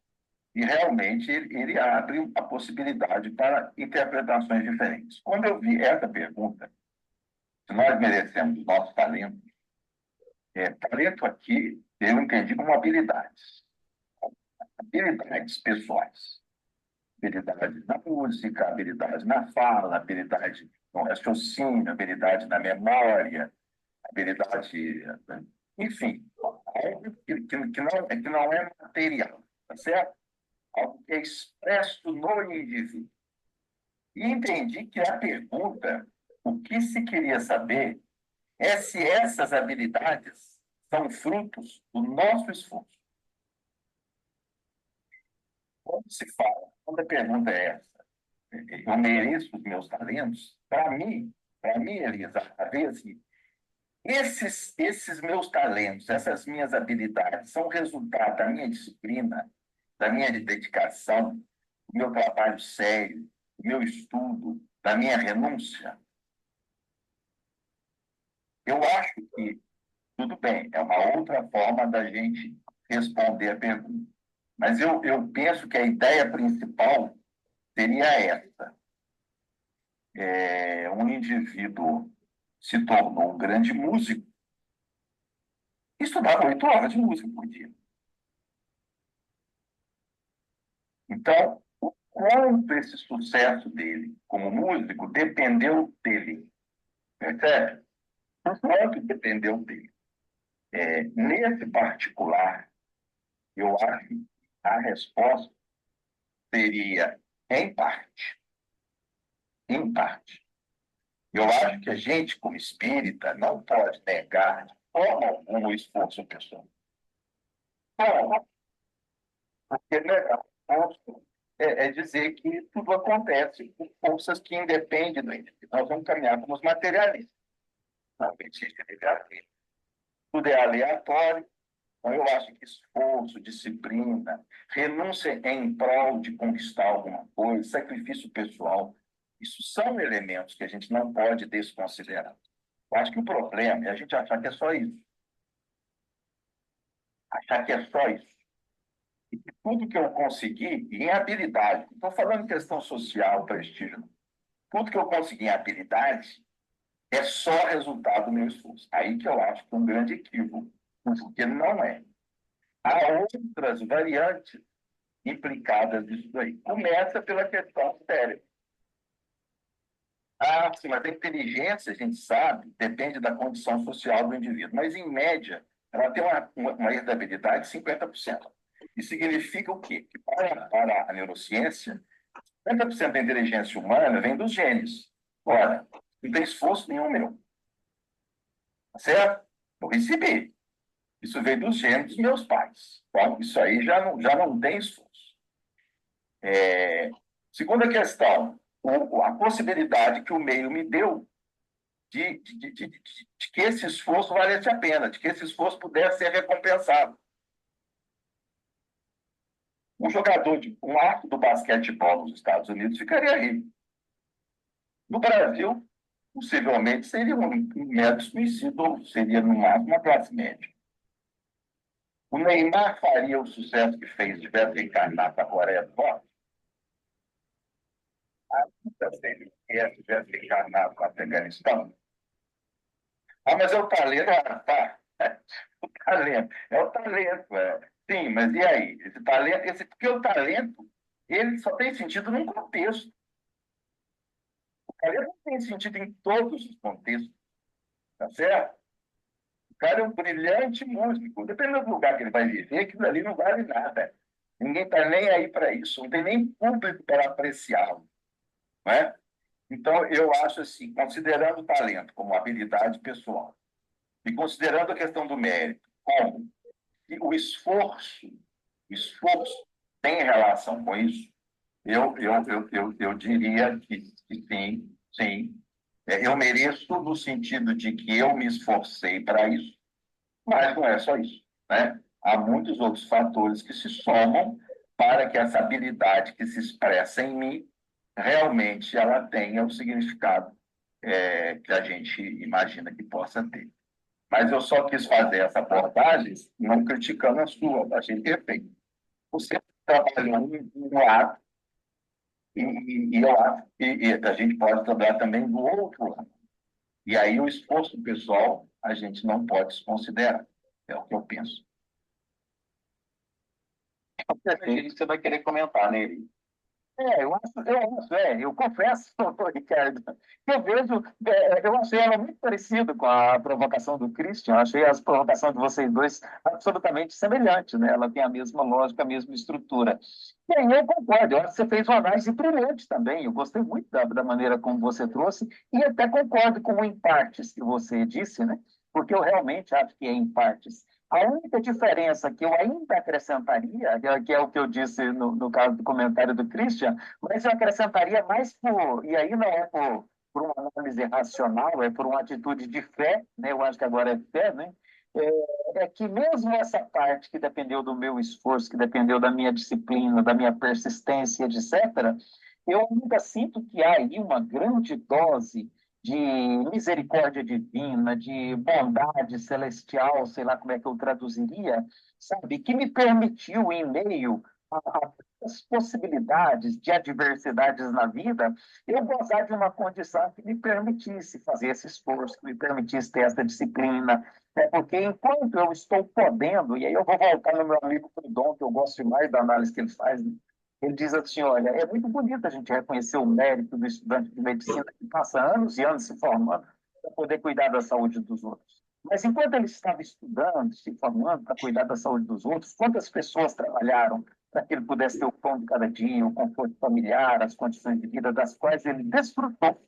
e realmente ele abre a possibilidade para interpretações diferentes. Quando eu vi essa pergunta, se nós merecemos o nosso talento, talento aqui eu entendi como habilidades pessoais, habilidade na música, habilidade na fala, habilidade no raciocínio, habilidade na memória, habilidade, enfim, algo que não é material, tá certo? Algo que é expresso no indivíduo. E entendi que a pergunta, o que se queria saber é se essas habilidades são frutos do nosso esforço. Quando a pergunta é essa, eu mereço os meus talentos? Para mim, Elisa, a vezes, esses meus talentos, essas minhas habilidades, são resultado da minha disciplina, da minha dedicação, do meu trabalho sério, do meu estudo, da minha renúncia. Eu acho que, tudo bem, é uma outra forma da gente responder a pergunta. Mas eu penso que a ideia principal seria essa. Um indivíduo se tornou um grande músico e estudava 8 horas de música por dia. Então, o quanto esse sucesso dele como músico dependeu dele, percebe? O quanto dependeu dele. Nesse particular, eu acho que a resposta seria em parte. Em parte. Eu acho que a gente, como espírita, não pode negar de forma alguma o esforço pessoal. Bom, porque legal. É dizer que tudo acontece por forças que independem do indivíduo. Nós vamos caminhar como os materialistas. Não existe livre-arbítrio. Tudo é aleatório. Então, eu acho que esforço, disciplina, renúncia em prol de conquistar alguma coisa, sacrifício pessoal, isso são elementos que a gente não pode desconsiderar. Eu acho que o problema é a gente achar que é só isso. Achar que é só isso. E que tudo que eu consegui em habilidade, não estou falando em questão social, prestígio, não. Tudo que eu consegui em habilidade é só resultado do meu esforço. Aí que eu acho que é um grande equívoco, porque não é. Há outras variantes implicadas nisso daí. Começa pela questão do cérebro. Ah, sim, mas a inteligência, a gente sabe, depende da condição social do indivíduo. Mas, em média, ela tem uma herdabilidade de 50%. Isso significa o quê? Que para a neurociência, 50% da inteligência humana vem dos genes. Ora, não tem esforço nenhum meu. Tá certo? Eu recebi. Isso veio dos genes dos meus pais. Bom, isso aí já não tem esforço. Segunda questão, a possibilidade que o meio me deu de que esse esforço valesse a pena, de que esse esforço pudesse ser recompensado. Um ato do basquetebol nos Estados Unidos ficaria rico. No Brasil, possivelmente seria um médio desconhecido, ou seria no máximo uma classe média. O Neymar faria o sucesso que fez se tivesse encarnado na Coreia do Norte? Se ele tivesse encarnado no Afeganistão? Ah, mas é o talento. Ah, tá. O talento. É o talento. Sim, mas e aí? Esse talento, porque o talento, ele só tem sentido num contexto. O talento não tem sentido em todos os contextos. Tá certo? O cara é um brilhante músico. Dependendo do lugar que ele vai viver, aquilo ali não vale nada. Ninguém está nem aí para isso. Não tem nem público para apreciá-lo. Não é? Então, eu acho assim, considerando o talento como habilidade pessoal, e considerando a questão do mérito como o esforço tem relação com isso, eu diria que sim, sim. Eu mereço no sentido de que eu me esforcei para isso, mas não é só isso, né? Há muitos outros fatores que se somam para que essa habilidade que se expressa em mim realmente ela tenha o significado que a gente imagina que possa ter. Mas eu só quis fazer essa abordagem não criticando a sua, achei perfeito. Você trabalhou um lado e eu acho que a gente pode trabalhar também do outro lado. E aí o esforço pessoal a gente não pode desconsiderar. É o que eu penso. Perfeito. Você vai querer comentar nele. Eu confesso, doutor Ricardo, que eu vejo, eu achei ela muito parecida com a provocação do Christian, achei a provocação de vocês dois absolutamente semelhante, né? Ela tem a mesma lógica, a mesma estrutura. E aí eu concordo, eu acho que você fez uma análise brilhante também, eu gostei muito da maneira como você trouxe, e até concordo com o em partes que você disse, né? Porque eu realmente acho que é em partes. A única diferença que eu ainda acrescentaria, que é o que eu disse no caso do comentário do Christian, mas eu acrescentaria mais e aí não é por uma análise racional, é por uma atitude de fé, né? Eu acho que agora é fé, né? É que mesmo essa parte que dependeu do meu esforço, que dependeu da minha disciplina, da minha persistência, etc., eu ainda sinto que há aí uma grande dose de misericórdia divina, de bondade celestial, sei lá como é que eu traduziria, sabe, que me permitiu, em meio às possibilidades de adversidades na vida, eu gozar de uma condição que me permitisse fazer esse esforço, que me permitisse ter essa disciplina, porque enquanto eu estou podendo, e aí eu vou voltar no meu amigo Proudhon, que eu gosto demais da análise que ele faz, né? Ele diz assim, olha, é muito bonito a gente reconhecer o mérito do estudante de medicina que passa anos e anos se formando para poder cuidar da saúde dos outros. Mas enquanto ele estava estudando, se formando para cuidar da saúde dos outros, quantas pessoas trabalharam para que ele pudesse ter o pão de cada dia, o conforto familiar, as condições de vida das quais ele desfrutou,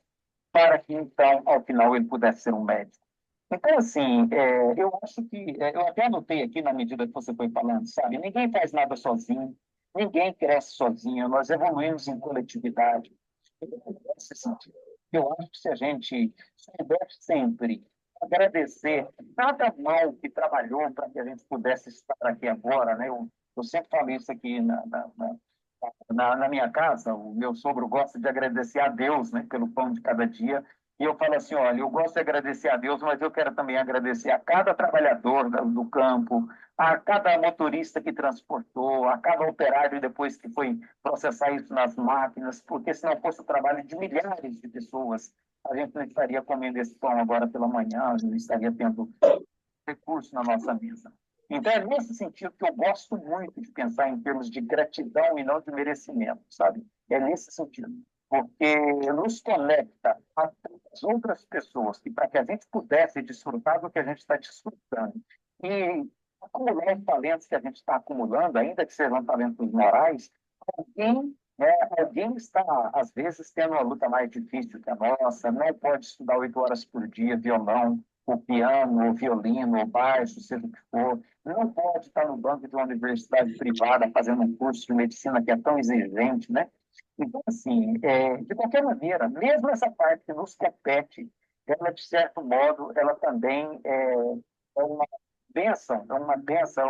para que então, ao final, ele pudesse ser um médico. Então, assim, eu acho que, eu até anotei aqui na medida que você foi falando, sabe? Ninguém faz nada sozinho, ninguém cresce sozinho, nós evoluímos em coletividade. Nesse sentido, eu acho que se a gente souber sempre agradecer cada mal que trabalhou para que a gente pudesse estar aqui agora, né? Eu sempre falo isso aqui na minha casa, o meu sogro gosta de agradecer a Deus, né, pelo pão de cada dia. E eu falo assim, olha, eu gosto de agradecer a Deus, mas eu quero também agradecer a cada trabalhador do campo, a cada motorista que transportou, a cada operário depois que foi processar isso nas máquinas, porque se não fosse o trabalho de milhares de pessoas, a gente não estaria comendo esse pão agora pela manhã, não estaria tendo recurso na nossa mesa. Então, é nesse sentido que eu gosto muito de pensar em termos de gratidão e não de merecimento, sabe? É nesse sentido. Porque nos conecta a tantas outras pessoas que, para que a gente pudesse desfrutar do que a gente está desfrutando e acumular os talentos que a gente está acumulando, ainda que sejam talentos morais, alguém, alguém está, às vezes, tendo uma luta mais difícil que a nossa, não pode estudar 8 horas por dia violão, o piano, o violino, o baixo, seja o que for, não pode estar no banco de uma universidade privada fazendo um curso de medicina que é tão exigente, né? Então, assim, de qualquer maneira, mesmo essa parte que nos compete, ela, de certo modo, ela também é uma bênção, é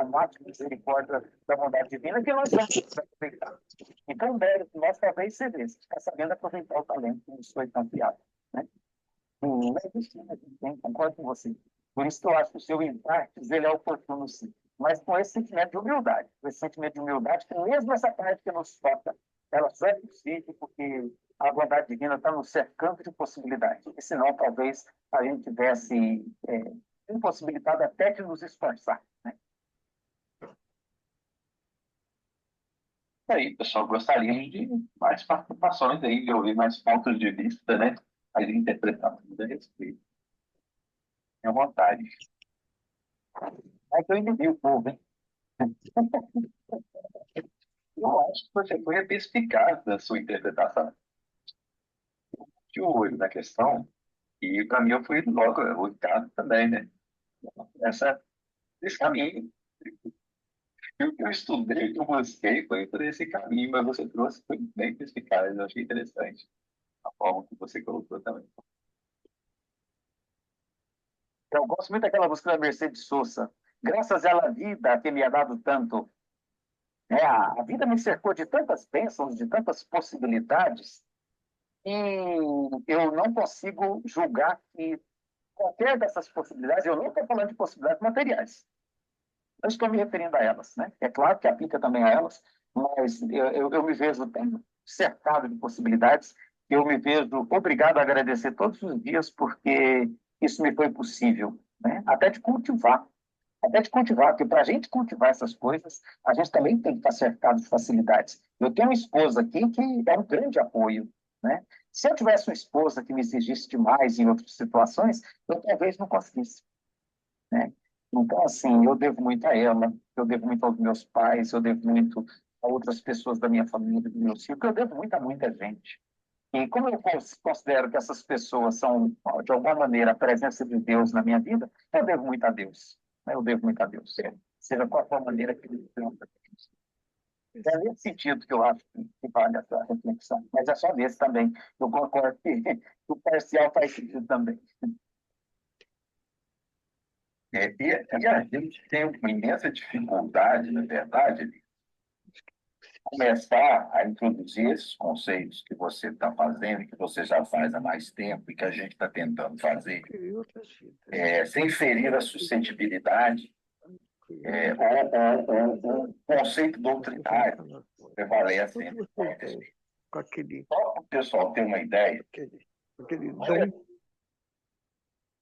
um ato de misericórdia da bondade divina que nós vamos aproveitar. Então, o mérito nosso talvez seja esse, ficar sabendo aproveitar o talento que nos foi confiado, né? Mas sim, a gente tem, concordo com você. Por isso que eu acho que o seu infarto, ele é oportuno, sim. Mas com esse sentimento de humildade, com esse sentimento de humildade, que mesmo essa parte que nos toca, ela só é possível porque a bondade divina está nos cercando de possibilidades. E senão, talvez, a gente tivesse impossibilitado até de nos esforçar, né? Aí, pessoal, gostaríamos de mais participações aí, de ouvir mais pontos de vista, né? As interpretações a respeito. Fique à vontade. Aí que eu entendi o povo, hein? Eu acho que você foi perspicaz na sua interpretação de olho na questão, e para mim eu fui logo o Ricardo também, né? Esse caminho. E o que eu estudei, o que eu busquei foi por esse caminho, mas você trouxe, foi bem perspicaz, eu achei interessante a forma que você colocou também. Eu gosto muito daquela música da Mercedes Sosa. Graças à vida que me ha dado tanto. A vida me cercou de tantas bênçãos, de tantas possibilidades, e eu não consigo julgar que qualquer dessas possibilidades, eu não estou falando de possibilidades materiais, eu estou me referindo a elas, né? É claro que aplica também a elas, mas eu me vejo tão cercado de possibilidades, eu me vejo obrigado a agradecer todos os dias porque isso me foi possível, né? Até de cultivar, porque para a gente cultivar essas coisas, a gente também tem que estar cercado de facilidades. Eu tenho uma esposa aqui que é um grande apoio, né? Se eu tivesse uma esposa que me exigisse demais em outras situações, eu talvez não conseguisse, né? Então, assim, eu devo muito a ela, eu devo muito aos meus pais, eu devo muito a outras pessoas da minha família, do meu círculo, eu devo muito a muita gente. E como eu considero que essas pessoas são, de alguma maneira, a presença de Deus na minha vida, eu devo muito a Deus, né? Eu devo muito a Deus, seja qual for a maneira que ele trata. É nesse sentido que eu acho que vale essa reflexão. Mas é só nesse também. Eu concordo que o parcial faz sentido também. E a gente tem uma imensa dificuldade, na verdade, de começar a introduzir esses conceitos que você está fazendo, que você já faz há mais tempo e que a gente está tentando fazer, sem ferir a suscetibilidade, ou o conceito doutrinário prevalece entre nós. Só para o pessoal ter uma ideia,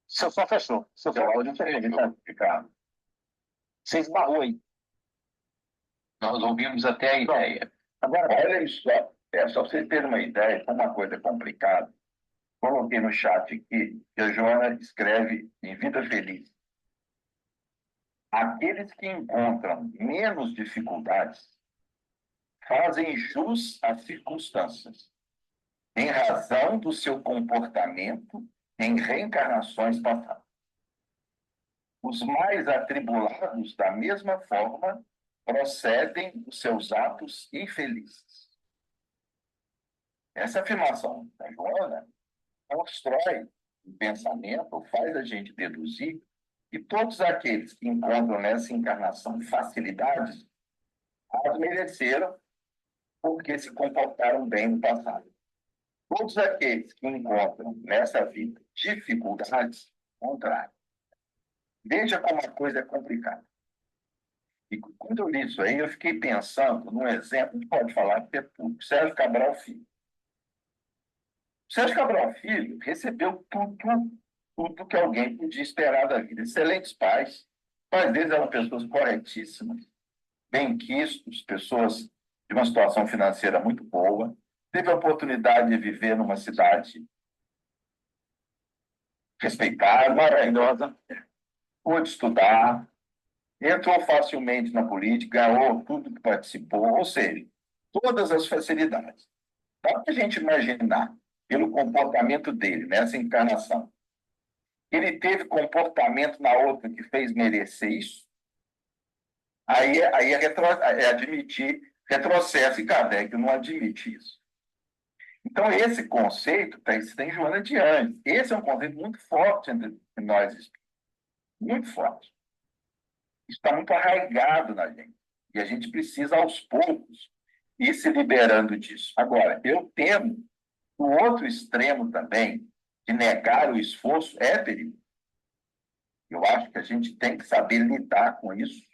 Seu só fechou. Seu seu áudio fechou, Ricardo. Você esbarrou aí. Nós ouvimos até a ideia. Agora, Olha só, só para vocês terem uma ideia, como uma coisa complicada. Coloquei no chat aqui que a Joana escreve em Vida Feliz. Aqueles que encontram menos dificuldades fazem jus às circunstâncias, em razão do seu comportamento em reencarnações passadas. Os mais atribulados, da mesma forma, procedem dos seus atos infelizes. Essa afirmação da Joana constrói um pensamento, faz a gente deduzir que todos aqueles que encontram nessa encarnação facilidades as mereceram porque se comportaram bem no passado. Todos aqueles que encontram nessa vida dificuldades, contrário. Veja como a coisa é complicada. E quando eu li isso aí, eu fiquei pensando num exemplo, a gente pode falar que é público, Sérgio Cabral Filho. Sérgio Cabral Filho recebeu tudo que alguém podia esperar da vida. Excelentes pais, às vezes eram pessoas corretíssimas, bem-quistos, pessoas de uma situação financeira muito boa, teve a oportunidade de viver numa cidade respeitada, maravilhosa, pôde estudar, entrou facilmente na política, ganhou tudo que participou, ou seja, todas as facilidades. Dá para a gente imaginar, pelo comportamento dele nessa encarnação, ele teve comportamento na outra que fez merecer isso, aí é admitir retrocesso, e Kardec não admite isso. Então, esse conceito está em Joana de Anjos. Esse é um conceito muito forte entre nós espíritas, muito forte. Está muito arraigado na gente. E a gente precisa, aos poucos, ir se liberando disso. Agora, eu temo o outro extremo também, de negar o esforço, é perigo. Eu acho que a gente tem que saber lidar com isso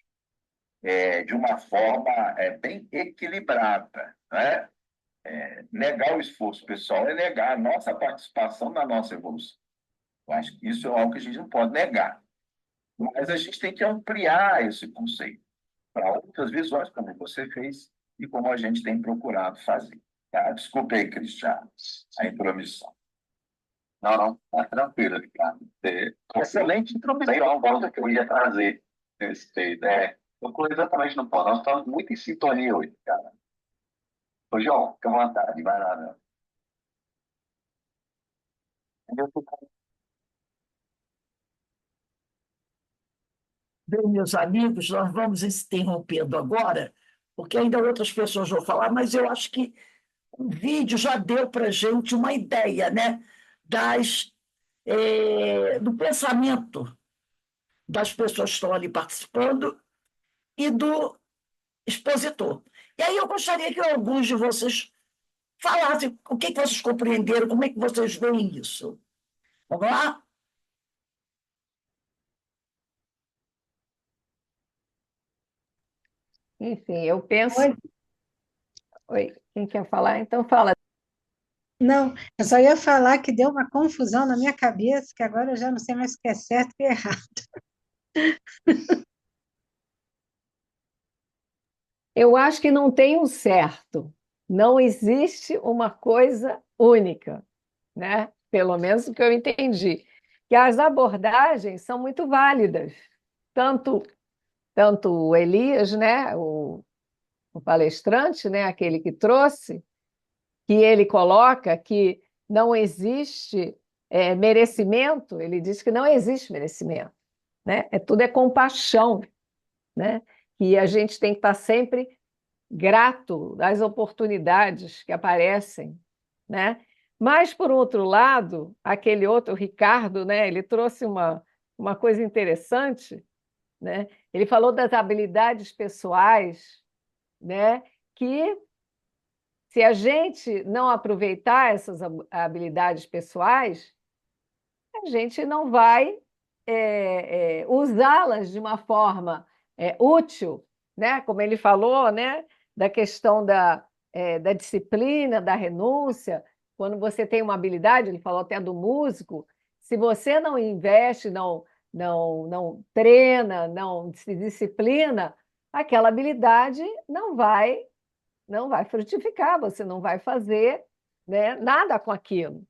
de uma forma bem equilibrada, né? Negar o esforço pessoal é negar a nossa participação na nossa evolução. Eu acho que isso é algo que a gente não pode negar. Mas a gente tem que ampliar esse conceito para outras visões, como você fez e como a gente tem procurado fazer. Tá? Desculpe aí, Cristiano, a intromissão. Não, tá tranquilo, Ricardo. Excelente intromissão. Tem uma pauta que eu ia trazer nesse texto. Eu exatamente no ponto. Nós estamos muito em sintonia hoje, cara. Ô, João, fica à vontade, vai lá, meu. Bem, meus amigos, nós vamos interrompendo agora, porque ainda outras pessoas vão falar, mas eu acho que o vídeo já deu para a gente uma ideia, né, do pensamento das pessoas que estão ali participando e do expositor. E aí eu gostaria que alguns de vocês falassem o que vocês compreenderam, como é que vocês veem isso. Vamos lá? Enfim, eu penso. Oi. Oi, quem quer falar? Então fala. Não, eu só ia falar que deu uma confusão na minha cabeça, que agora eu já não sei mais o que é certo e o que é errado. Eu acho que não tem um certo. Não existe uma coisa única, né? Pelo menos o que eu entendi. Que as abordagens são muito válidas. Tanto o Elias, né, o palestrante, né, aquele que trouxe, que ele coloca que não existe merecimento, ele diz que não existe merecimento, né? Tudo é compaixão, né? E a gente tem que estar sempre grato às oportunidades que aparecem, né? Mas, por outro lado, aquele outro, o Ricardo, né, ele trouxe uma coisa interessante, né? Ele falou das habilidades pessoais, né, que se a gente não aproveitar essas habilidades pessoais, a gente não vai usá-las de uma forma útil, né? Como ele falou, né? Da questão da disciplina, da renúncia. Quando você tem uma habilidade, ele falou até do músico, se você não investe, não treina, não se disciplina, aquela habilidade não vai frutificar, você não vai fazer, né, nada com aquilo,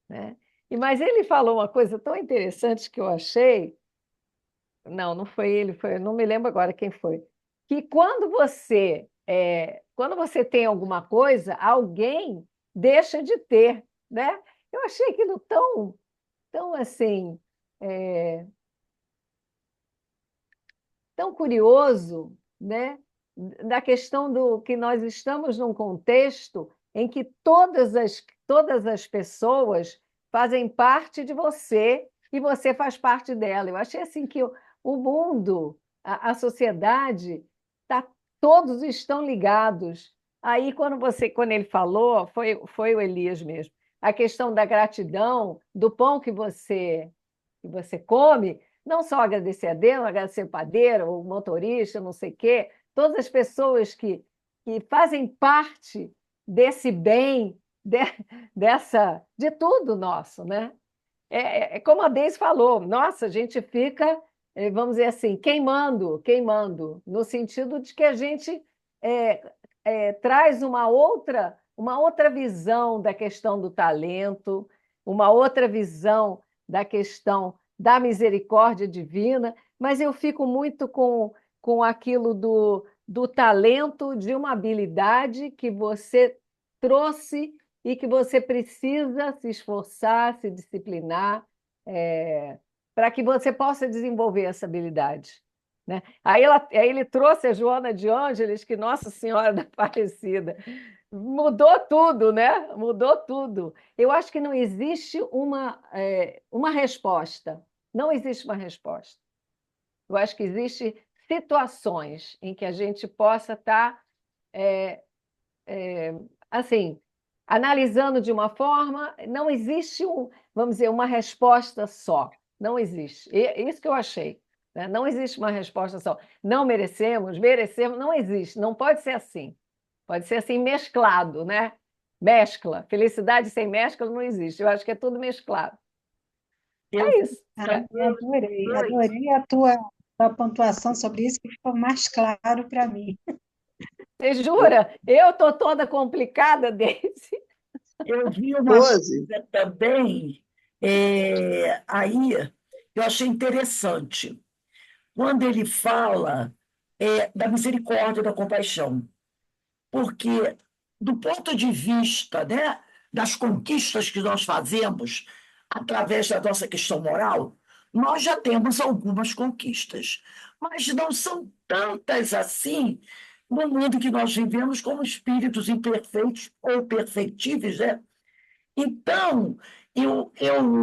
né? Mas ele falou uma coisa tão interessante que eu achei, não foi ele, não me lembro agora quem foi, que quando você tem alguma coisa, alguém deixa de ter, né? Eu achei aquilo tão assim, tão curioso, né, da questão do que nós estamos num contexto em que todas as pessoas fazem parte de você e você faz parte dela. Eu achei assim que o mundo, a sociedade, todos estão ligados. Aí, quando ele falou, foi o Elias mesmo, a questão da gratidão, do pão que você come, não só agradecer a Deus, agradecer o padeiro, o motorista, não sei o quê, todas as pessoas que fazem parte desse bem, de tudo nosso, né? É como a Deise falou, nossa, a gente fica, vamos dizer assim, queimando, no sentido de que a gente traz uma outra visão da questão do talento, uma outra visão da questão da misericórdia divina, mas eu fico muito com aquilo do talento, de uma habilidade que você trouxe e que você precisa se esforçar, se disciplinar, para que você possa desenvolver essa habilidade. Né? Aí ele trouxe a Joana de Ângeles, que Nossa Senhora da Aparecida. Mudou tudo, né? Mudou tudo. Eu acho que não existe uma resposta. Não existe uma resposta. Eu acho que existem situações em que a gente possa estar assim, analisando de uma forma, não existe, vamos dizer, uma resposta só. Não existe. Isso que eu achei. Né? Não existe uma resposta só. Não merecemos, merecemos, não existe. Não pode ser assim. Pode ser assim mesclado, né? Mescla. Felicidade sem mescla não existe. Eu acho que é tudo mesclado. Eu É isso. Adorei a tua pontuação sobre isso, que ficou mais claro para mim. Você jura? Eu estou toda complicada, Deise. eu vi uma coisa também aí, eu achei interessante. Quando ele fala da misericórdia, da compaixão. Porque, do ponto de vista, né, das conquistas que nós fazemos através da nossa questão moral, nós já temos algumas conquistas, mas não são tantas assim no mundo que nós vivemos como espíritos imperfeitos ou perfeitíveis, né? Então, eu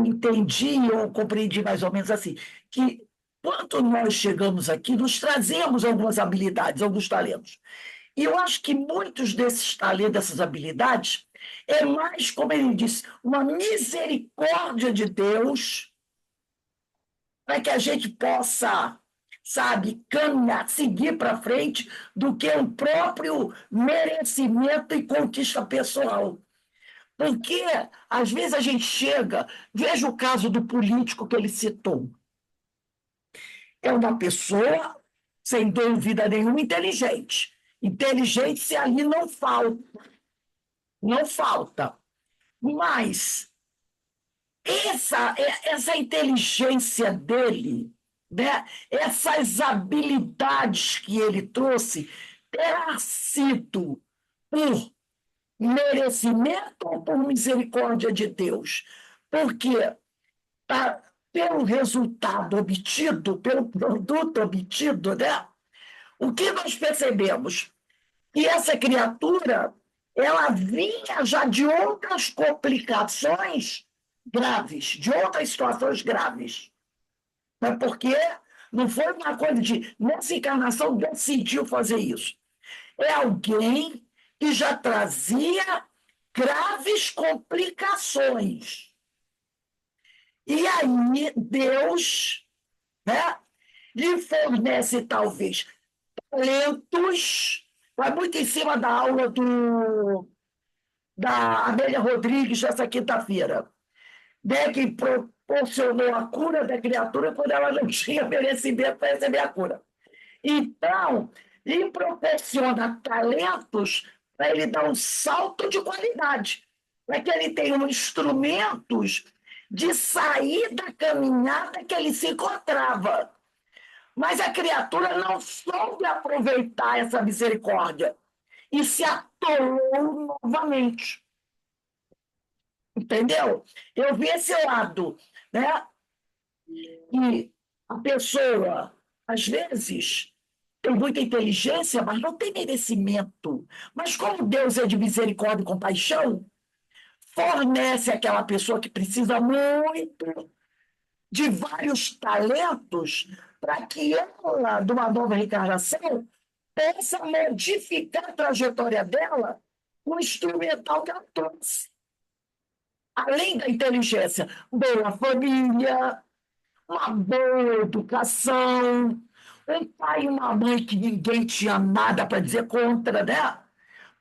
entendi, eu compreendi mais ou menos assim, que quando nós chegamos aqui, nos trazemos algumas habilidades, alguns talentos. E eu acho que muitos desses talentos, dessas habilidades, é mais, como ele disse, uma misericórdia de Deus para que a gente possa, sabe, caminhar, seguir para frente, do que o próprio merecimento e conquista pessoal. Porque, às vezes, a gente chega, veja o caso do político que ele citou. É uma pessoa, sem dúvida nenhuma, inteligente. Inteligência ali não falta. Não falta. Mas essa inteligência dele, né? Essas habilidades que ele trouxe, terá sido por merecimento ou por misericórdia de Deus? Porque pelo resultado obtido, pelo produto obtido, né? O que nós percebemos? Que essa criatura ela vinha já de outras complicações graves, de outras situações graves. Mas porque não foi uma coisa de, nessa encarnação, decidiu fazer isso. É alguém que já trazia graves complicações. E aí Deus, né, lhe fornece, talvez, talentos. Vai muito em cima da aula da Amélia Rodrigues dessa quinta-feira, né, que proporcionou a cura da criatura quando ela não tinha merecimento para receber a cura. Então, lhe proporciona talentos para ele dar um salto de qualidade, para que ele tenha instrumentos de sair da caminhada que ele se encontrava. Mas a criatura não soube aproveitar essa misericórdia e se atolou novamente. Entendeu? Eu vi esse lado, né? E a pessoa Às vezes, tem muita inteligência, mas não tem merecimento. Mas como Deus é de misericórdia e compaixão, fornece àquela pessoa que precisa muito de vários talentos para que ela, de uma nova reencarnação, possa modificar a trajetória dela com o instrumental que ela trouxe. Além da inteligência, boa família, uma boa educação, um pai e uma mãe que ninguém tinha nada para dizer contra, né?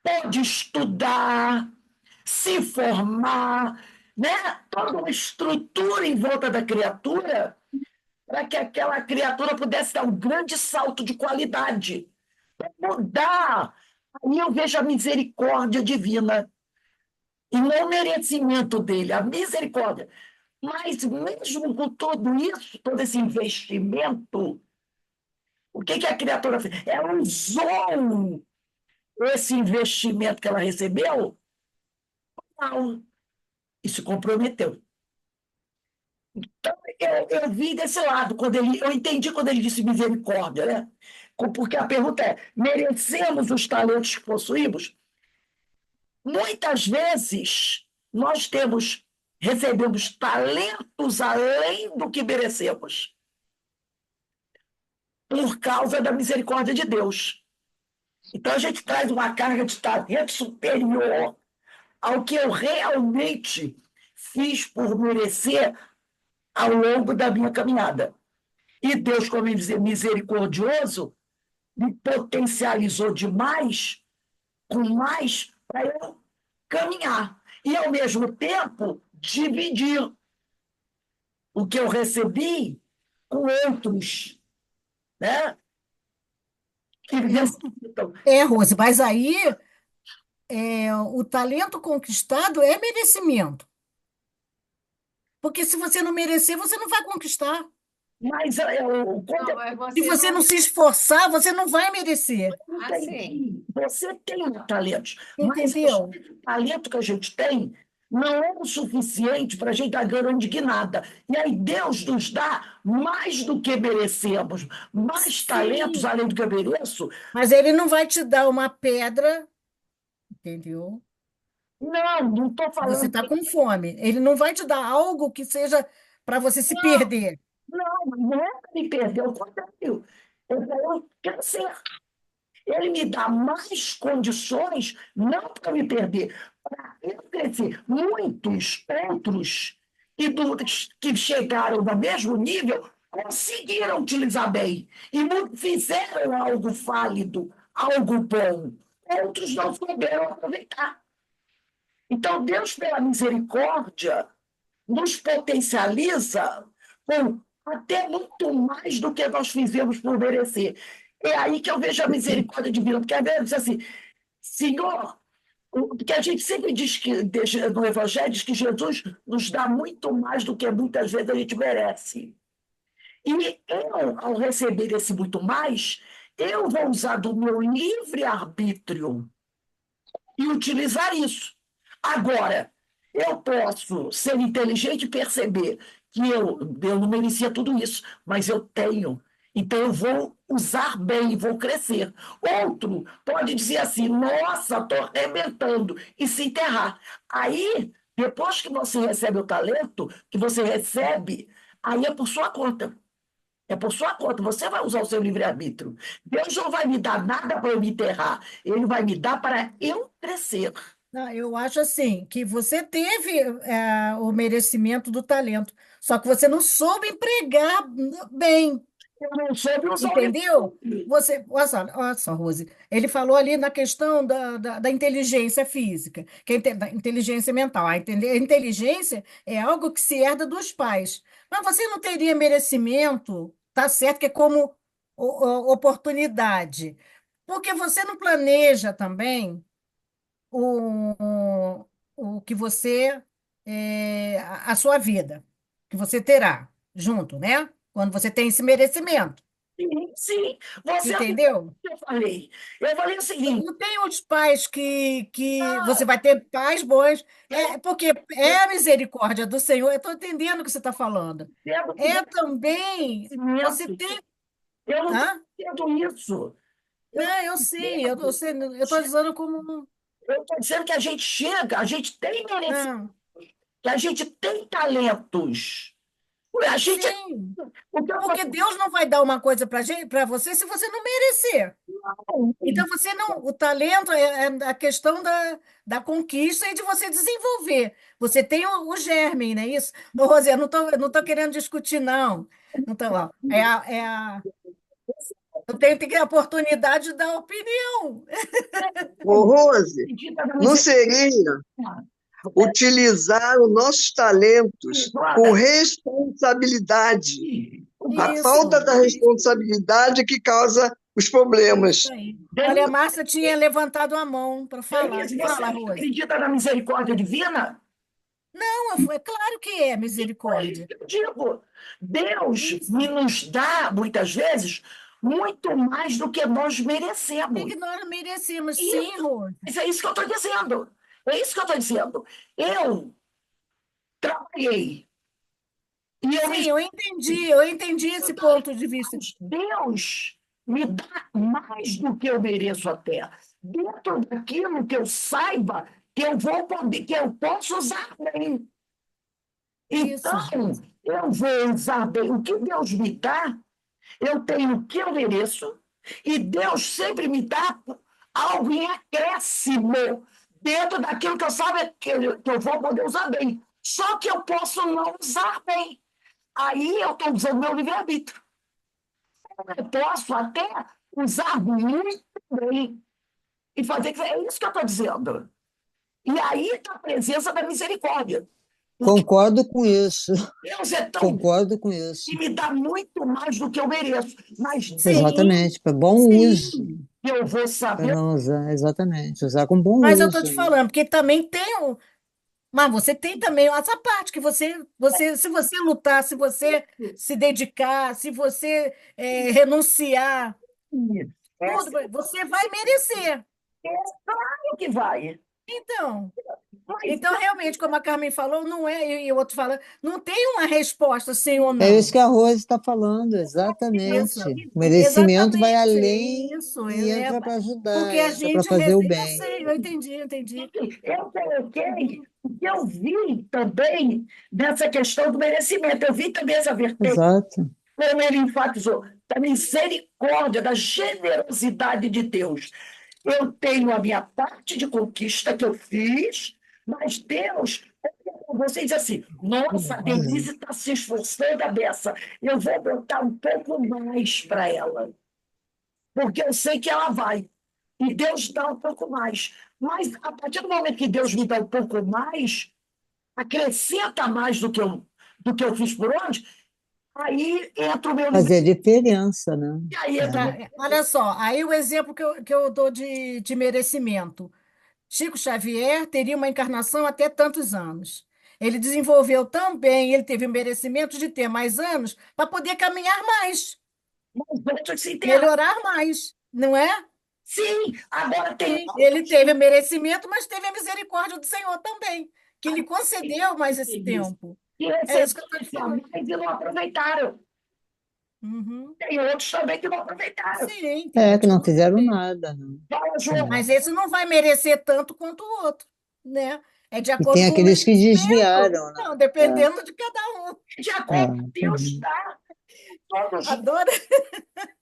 Pode estudar, se formar, né? Toda uma estrutura em volta da criatura para que aquela criatura pudesse dar um grande salto de qualidade, para mudar. Aí eu vejo a misericórdia divina, e não o merecimento dele, a misericórdia. Mas mesmo com tudo isso, todo esse investimento, o que que a criatura fez? Ela usou esse investimento que ela recebeu mal, e se comprometeu. Então, eu vi desse lado, eu entendi quando ele disse misericórdia, né? Porque a pergunta é: merecemos os talentos que possuímos? Muitas vezes nós recebemos talentos além do que merecemos, por causa da misericórdia de Deus. Então a gente traz uma carga de talento superior ao que eu realmente fiz por merecer ao longo da minha caminhada. E Deus, como misericordioso, me potencializou demais, com mais, para eu caminhar. E, ao mesmo tempo, dividir o que eu recebi com outros, né? Que necessitam. Rose, mas aí o talento conquistado é merecimento. Porque se você não merecer, você não vai conquistar. Mas Não, mas Se você você não. não se esforçar, você não vai merecer. Assim, você tem talentos, mas Entendeu? o talento que a gente tem não é o suficiente para a gente dar grande de nada. E aí Deus nos dá mais do que merecemos, mais talentos Sim. além do que eu mereço. Mas ele não vai te dar uma pedra, entendeu? Não estou Você falando. está com fome. Ele não vai te dar algo que seja para você se Não, perder. não é para me perder, ao contrário. Eu quero ser. Ele me dá mais condições, não para me perder, para eu crescer. Muitos outros que chegaram no mesmo nível conseguiram utilizar bem e fizeram algo válido, algo bom. Outros não souberam aproveitar. Então, Deus, pela misericórdia, nos potencializa com até muito mais do que nós fizemos por merecer. É aí que eu vejo a misericórdia divina, porque às vezes diz assim, Senhor, porque a gente sempre diz que no Evangelho diz que Jesus nos dá muito mais do que muitas vezes a gente merece. E eu, ao receber esse muito mais, eu vou usar do meu livre-arbítrio e utilizar isso. Agora, eu posso ser inteligente e perceber que eu não merecia tudo isso, mas eu tenho. Então, eu vou usar bem, vou crescer. Outro pode dizer assim: nossa, estou arrebentando, e se enterrar. Aí, depois que você recebe o talento, que você recebe, aí é por sua conta. É por sua conta, você vai usar o seu livre-arbítrio. Deus não vai me dar nada para eu me enterrar, Ele vai me dar para eu crescer. Não, eu acho assim, que você teve o merecimento do talento, só que você não soube empregar bem, Eu não soube usar o entendeu? livre-arbítrio. Olha só, Rose, ele falou ali na questão da inteligência física, da inteligência mental. A inteligência é algo que se herda dos pais, mas você não teria merecimento, tá certo que é como oportunidade, porque você não planeja também o, o que você, a sua vida, que você terá junto, né? Quando você tem esse merecimento, Sim, sim. Você não entendeu entendeu? o que eu falei. Eu falei o seguinte: Não tem os pais que você vai ter pais bons, porque é a misericórdia do Senhor. Eu estou entendendo o que você está falando. eu entendo que É também você merecimento, tem. Eu não Hã? estou dizendo isso. Eu Não, eu sei, eu estou dizendo como. estou dizendo que a gente chega, a gente tem merecimento, Não, que a gente tem talentos. A gente, sim, o que eu porque Deus não vai dar uma coisa para gente, para você se você não merecer. Então, você não. O talento é a questão da conquista e de você desenvolver. Você tem o germe, não é isso? Ô, Rosê, eu não tô querendo discutir, não. Não tô, ó. Eu tenho que ter a oportunidade de dar opinião. Ô, Rose, acredita na não misericórdia. seria utilizar os nossos talentos com responsabilidade? A falta Isso, da responsabilidade é que causa os problemas. isso aí. Olha, a Denise, Márcia tinha levantado a mão para falar. Denise, você Fala, Rose. acredita na misericórdia divina? Não, é claro que é misericórdia. Eu digo, Deus nos dá, muitas vezes, muito mais do que nós É merecemos. que nós merecemos, sim, Isso, Rose. mas é isso que eu estou dizendo. É isso que eu estou dizendo. Eu trabalhei e eu me Sim, eu entendi esse ponto de vista. Deus me dá mais do que eu mereço até. Dentro daquilo que eu saiba que eu vou poder, que eu posso usar bem. Isso. Então, eu vou usar bem o que Deus me dá, eu tenho o que eu mereço, e Deus sempre me dá algo em acréscimo dentro daquilo que eu sabe que eu vou poder usar bem. Só que eu posso não usar bem. Aí eu estou usando meu livre-arbítrio. Eu posso até usar muito bem e fazer. É isso que eu estou dizendo. E aí está a presença da misericórdia. Porque Concordo com isso, Deus é tão bom concordo com e isso. me dá muito mais do que eu mereço. Mas Sim, Exatamente, para bom uso, sim. eu vou para saber. não usar, exatamente, usar com bom Mas eu estou uso, te né? falando, porque também tem o. Mas você tem também essa parte que se você lutar, se você se dedicar, se você renunciar, tudo, Essa você vai merecer. é claro que vai. Então, Mas então realmente, como a Carmen falou, não é, e o outro fala, não tem uma resposta sim ou É isso não. que a Rose está falando, Isso, exatamente. O merecimento vai exatamente, além isso. e entra para ajudar, Porque a entra para gente fazer o recebe. Eu bem. sei, eu entendi, eu entendi. eu coloquei, porque eu vi também dessa questão do merecimento. Eu vi também essa vertente, Exato. como ele enfatizou, da misericórdia, da generosidade de Deus. Eu tenho a minha parte de conquista que eu fiz, mas Deus, você diz assim, nossa, a Denise está se esforçando a beça, eu vou botar um pouco mais para ela, porque eu sei que ela vai. E Deus dá um pouco mais. Mas a partir do momento que Deus me dá um pouco mais, acrescenta mais do que eu fiz por onde, aí entra o meu livre. Fazer a diferença, né? E aí entra o meu. Olha só, aí o exemplo que eu dou de merecimento. Chico Xavier teria uma encarnação até tantos anos. Ele desenvolveu também, ele teve o merecimento de ter mais anos para poder caminhar mais, Mas se enterrar. melhorar mais, não é? Sim, agora tem Sim, ele teve merecimento, mas teve a misericórdia do Senhor também, que lhe concedeu mais esse tempo. que É isso que eu estou te receberam falando. mais e não aproveitaram. Uhum. Tem outros também que não aproveitaram. Sim, tem É, que outros que não não fizeram têm. nada, não. Fala, João. Mas esse não vai merecer tanto quanto o outro, né? É de E acordo tem com o aqueles que merecimento. desviaram, né? Não, dependendo de cada um. De É, acordo com Deus uhum. dá. Todos, Adora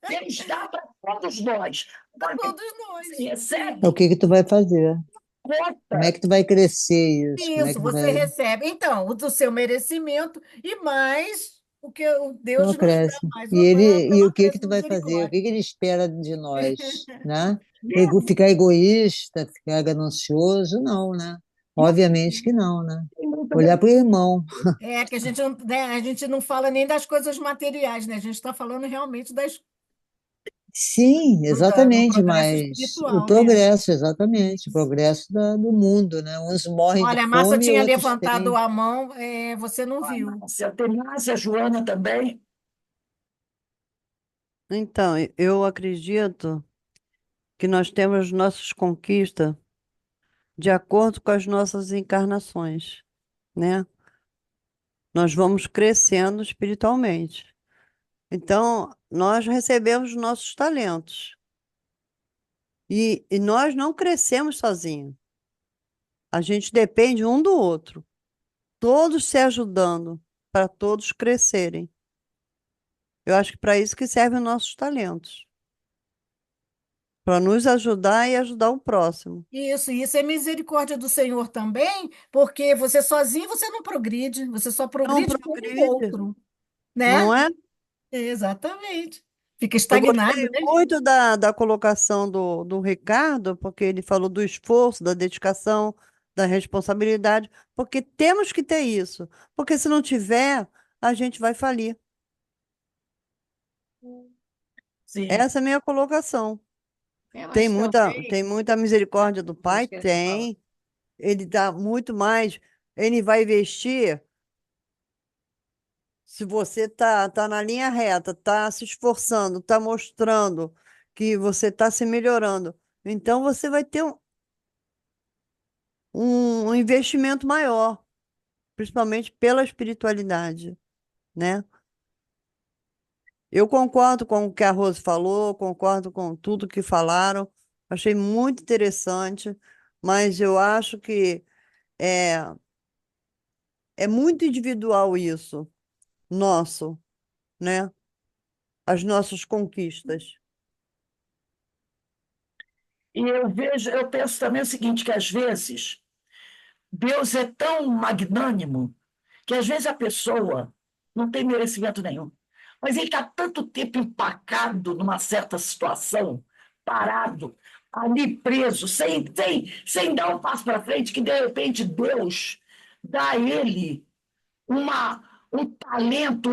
Deus dá para todos nós. Agora, todos você nós. recebe É o que que tu vai fazer? Como é conta. que tu vai crescer isso? Como é Isso, que tu você vai... recebe, então, o do seu merecimento e mais o que o Tu Deus nos dá acresce. mais, E ele, e pela o que que tu vai fazer? O misericórdia. que que ele espera de nós, né? Ficar egoísta, ficar ganancioso? Não, né? Obviamente que não, né? Olhar para o irmão. É que a gente não fala nem das coisas materiais, né? A gente está falando realmente Sim, do exatamente, progresso mas o espiritual, né? progresso, exatamente, o progresso do mundo, né? Uns morrem de Olha, a Márcia fome e tinha outros levantado têm. a mão, você não viu. Márcia, tem Márcia, Joana também. Então, eu acredito que nós temos nossas conquistas de acordo com as nossas encarnações, né? Nós vamos crescendo espiritualmente. Então, nós recebemos nossos talentos. E nós não crescemos sozinhos. A gente depende um do outro. Todos se ajudando para todos crescerem. Eu acho que para isso que servem os nossos talentos. Para nos ajudar e ajudar o próximo. Isso é misericórdia do Senhor também, porque você sozinho você não progride, você só Não progride com o progride, outro, né? não é? Exatamente. Fica Eu estagnado, gostei né? muito da colocação do Ricardo, porque ele falou do esforço, da dedicação, da responsabilidade, porque temos que ter isso. Porque se não tiver, a gente vai falir. Sim. Essa é a minha colocação. Mas também, Tem muita misericórdia do pai? esqueci de falar. Tem. Ele dá muito mais. Ele vai investir. Se você tá na linha reta, tá se esforçando, tá mostrando que você está se melhorando, então você vai ter um investimento maior, principalmente pela espiritualidade, né? Eu concordo com o que a Rose falou, concordo com tudo que falaram, achei muito interessante, mas eu acho que é, é muito individual isso, nosso, né? As nossas conquistas. E eu penso também o seguinte, que às vezes Deus é tão magnânimo que às vezes a pessoa não tem merecimento nenhum. Mas ele está tanto tempo empacado numa certa situação, parado, ali preso, sem dar um passo para frente, que de repente Deus dá a ele um talento,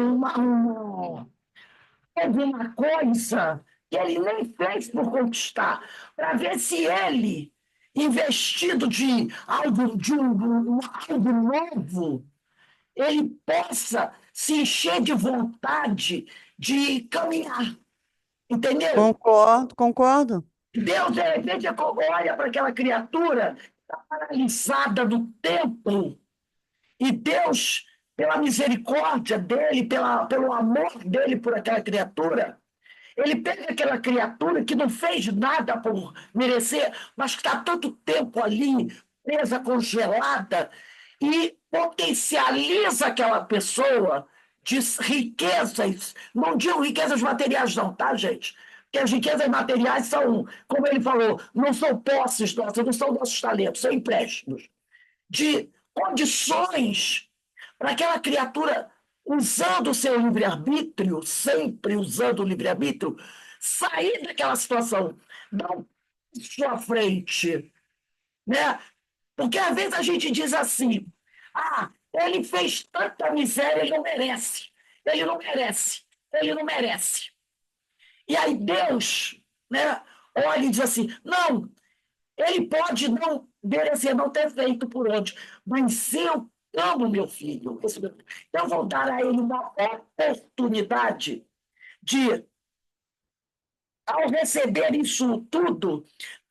alguma coisa que ele nem fez por conquistar, para ver se ele, investido de algo novo, ele possa se encher de vontade de caminhar, entendeu? Concordo, concordo. Deus, de repente, olha para aquela criatura que está paralisada no tempo, e Deus, pela misericórdia dele, pelo amor dele por aquela criatura, ele pega aquela criatura que não fez nada por merecer, mas que está tanto tempo ali, presa, congelada, e potencializa aquela pessoa de riquezas, não digo riquezas materiais não, tá, gente? Porque as riquezas materiais são, como ele falou, não são posses nossas, não são nossos talentos, são empréstimos. De condições para aquela criatura, usando o seu livre-arbítrio, sempre usando o livre-arbítrio, sair daquela situação, dar um passo à frente, né? Porque às vezes a gente diz assim: ah, ele fez tanta miséria, ele não merece, ele não merece, ele não merece. E aí Deus, né, olha e diz assim: não, ele pode não merecer, não ter feito por onde, mas eu amo meu filho. Eu vou dar a ele uma oportunidade de, ao receber isso tudo,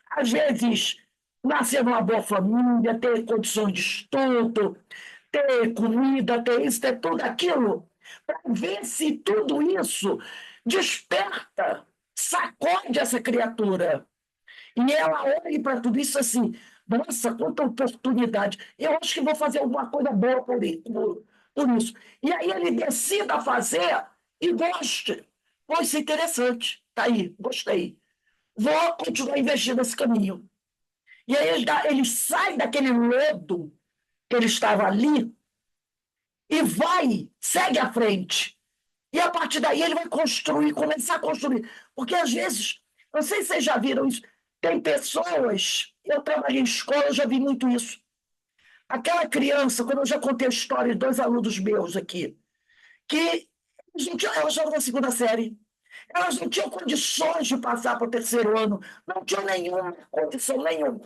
às vezes, nascer numa boa família, ter condições de estudo, ter comida, ter isso, ter tudo aquilo, para ver se tudo isso desperta, sacode essa criatura. E ela olha para tudo isso assim, nossa, quanta oportunidade. Eu acho que vou fazer alguma coisa boa por isso. E aí ele decida fazer e goste. Pô, isso é interessante. Tá aí, gostei. Vou continuar investindo nesse caminho. E aí ele sai daquele lodo que ele estava ali e vai, segue à frente. E a partir daí ele vai construir, começar a construir. Porque às vezes, não sei se vocês já viram isso, tem pessoas, eu trabalhei em escola, eu já vi muito isso. Aquela criança, quando eu já contei a história de 2 alunos meus aqui, que elas estavam na 2ª série, elas não tinham condições de passar para o 3º ano, não tinham nenhuma condição nenhuma.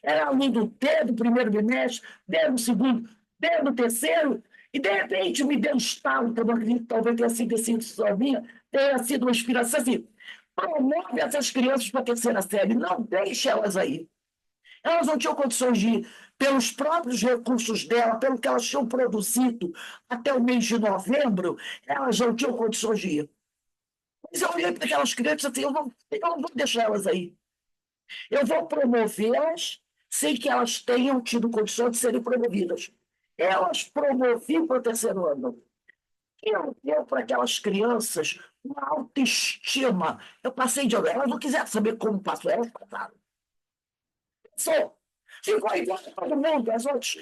Era aluno D do 1º bimestre, D do 2º, D do 3º, e de repente me deu um estalo, que eu não acredito, talvez tenha sido assim, sozinha, tenha sido uma inspiração assim. Promove essas crianças para a 3ª série, não deixe elas aí. Elas não tinham condições de ir, pelos próprios recursos dela, pelo que elas tinham produzido até o mês de novembro, elas não tinham condições de ir. Mas eu olhei para aquelas crianças assim, eu não vou deixar elas aí. Eu vou promovê-las sem que elas tenham tido condição de serem promovidas. Elas promoviam para o terceiro ano. Eu deu para aquelas crianças uma autoestima. Eu passei de ano, elas não quiseram saber como passou, elas passaram. Passou. Ficou igual a todo mundo, as outras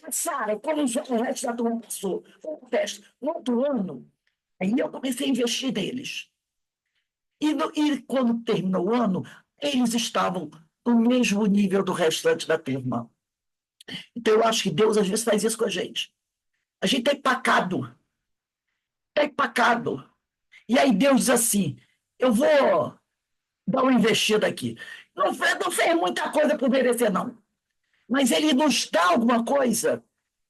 passaram, como o resto da turma passou. Foi um teste. No outro ano, aí eu comecei a investir neles. E quando terminou o ano, eles estavam no mesmo nível do restante da turma. Então, eu acho que Deus às vezes faz isso com a gente. A gente é empacado. É empacado. E aí Deus diz assim: eu vou dar uma investida aqui. Não fez muita coisa por merecer, não. Mas ele nos dá alguma coisa.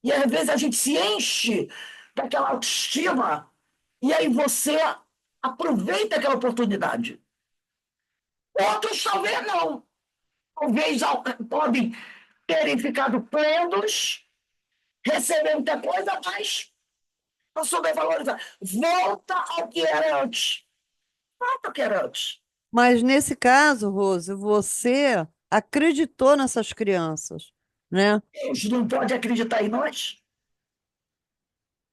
E às vezes a gente se enche daquela autoestima. E aí você aproveita aquela oportunidade. Outros talvez não. Talvez podem terem ficado plenos, receber muita coisa, mas não souber valorizar. Volta ao que era antes. Volta ao que era antes. Mas nesse caso, Rose, você acreditou nessas crianças, né? Deus não pode acreditar em nós?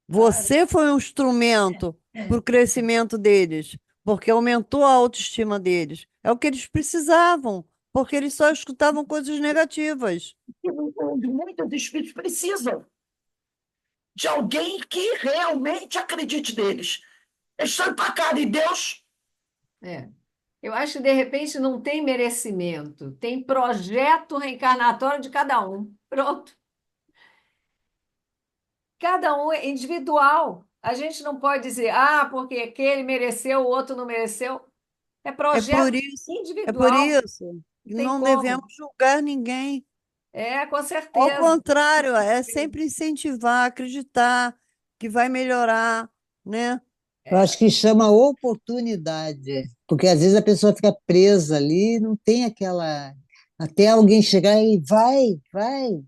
Você foi um instrumento para o crescimento deles, porque aumentou a autoestima deles. É o que eles precisavam, porque eles só escutavam coisas negativas. E muitos espíritos precisam de alguém que realmente acredite neles. Eles estão empacados em Deus. É. Eu acho que, de repente, não tem merecimento, tem projeto reencarnatório de cada um. Pronto. Cada um é individual. A gente não pode dizer, porque aquele mereceu, o outro não mereceu. É É por projeto isso, é por individual, isso que não tem não como. devemos julgar ninguém. Com Ao certeza. contrário, é sempre incentivar, acreditar que vai melhorar, né? Eu acho que chama oportunidade, porque às vezes a pessoa fica presa ali, não tem aquela. Até alguém chegar e vai,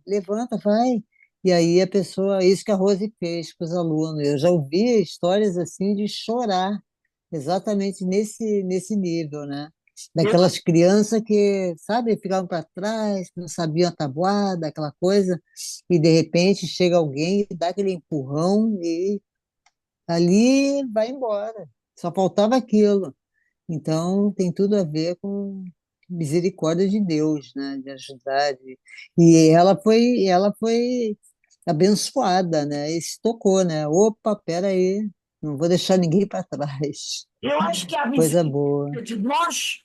levanta, vai. E aí a pessoa, isso que a Rose fez com os alunos. Eu já ouvi histórias assim de chorar, exatamente nesse nível, né? Daquelas crianças que, sabe, ficavam para trás, que não sabiam a tabuada, aquela coisa, e de repente chega alguém e dá aquele empurrão e ali vai embora. Só faltava aquilo. Então, tem tudo a ver com misericórdia de Deus, né? De ajudar. E ela foi abençoada, né? E se tocou, né? Opa, peraí, não vou deixar ninguém para trás. Eu acho que a Coisa boa. misericórdia de nós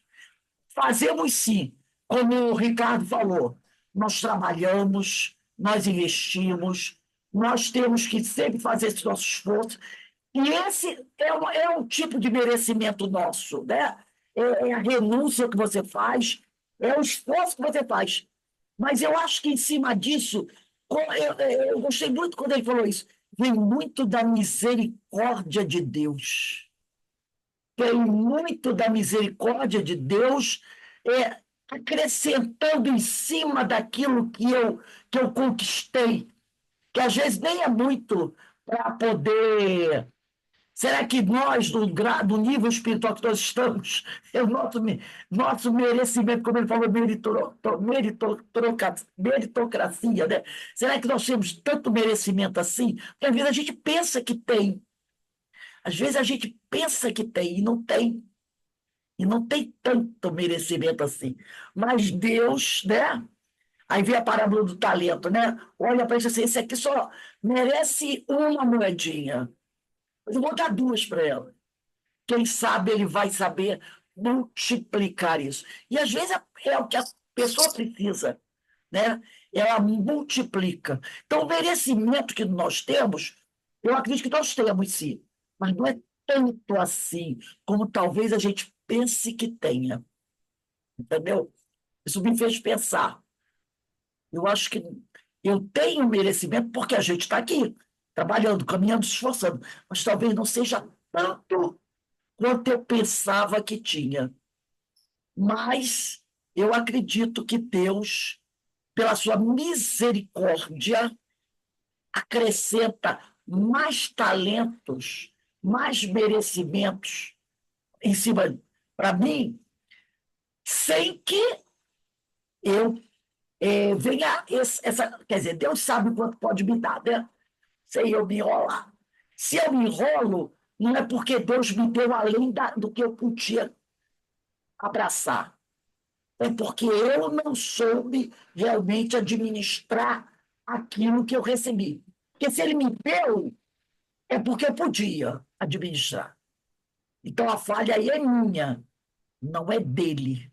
fazemos sim, como o Ricardo falou, nós trabalhamos, nós investimos, nós temos que sempre fazer esse nosso esforço, e esse é um tipo de merecimento nosso, né? É a renúncia que você faz, é o esforço que você faz. Mas eu acho que em cima disso, eu gostei muito quando ele falou isso, vem muito da misericórdia de Deus. Tem muito da misericórdia de Deus, acrescentando em cima daquilo que eu conquistei, que às vezes nem é muito para poder. Será que nós, do nível espiritual que nós estamos, é o nosso merecimento, como ele falou, meritocracia, né? Será que nós temos tanto merecimento assim? Porque às vezes a gente pensa que tem. Às vezes a gente pensa que tem e não tem. E não tem tanto merecimento assim. Mas Deus, né? Aí vem a parábola do talento, né? Olha para isso assim, esse aqui só merece uma moedinha. Mas eu vou dar duas para ela. Quem sabe ele vai saber multiplicar isso. E às vezes é o que a pessoa precisa, né? Ela multiplica. Então, o merecimento que nós temos, eu acredito que nós temos, sim, mas não é tanto assim como talvez a gente pense que tenha, entendeu? Isso me fez pensar. Eu acho que eu tenho merecimento porque a gente está aqui, trabalhando, caminhando, se esforçando, mas talvez não seja tanto quanto eu pensava que tinha. Mas eu acredito que Deus, pela sua misericórdia, acrescenta mais talentos, mais merecimentos. em cima, para mim, sem que eu venha essa. Quer dizer, Deus sabe quanto pode me dar, né? Sem eu me enrolar. Se eu me enrolo, não é porque Deus me deu além do que eu podia abraçar. É porque eu não soube realmente administrar aquilo que eu recebi. Porque se ele me deu, é porque eu podia administrar. Então a falha aí é minha, não é dele,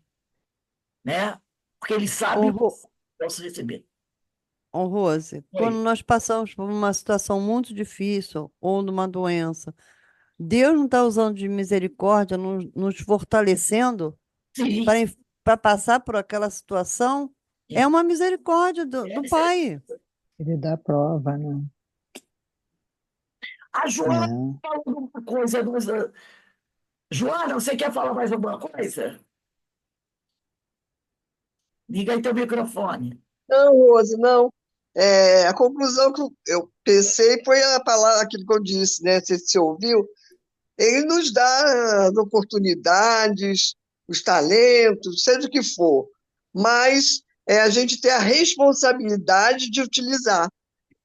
né? Porque ele sabe Ô, o que eu Ro- posso receber. ô, Rose, quando Oi. nós passamos por uma situação muito difícil ou numa doença, Deus não está usando de misericórdia, nos fortalecendo Sim, para passar por aquela situação? É uma misericórdia do Pai. Ele dá prova, né? a Joana É. falou alguma coisa. Joana, você quer falar mais alguma coisa? Liga aí teu microfone. Não, Rose, não. A conclusão que eu pensei foi a palavra, aquilo que eu disse, né? Você ouviu? Ele nos dá as oportunidades, os talentos, seja o que for, mas a gente tem a responsabilidade de utilizar.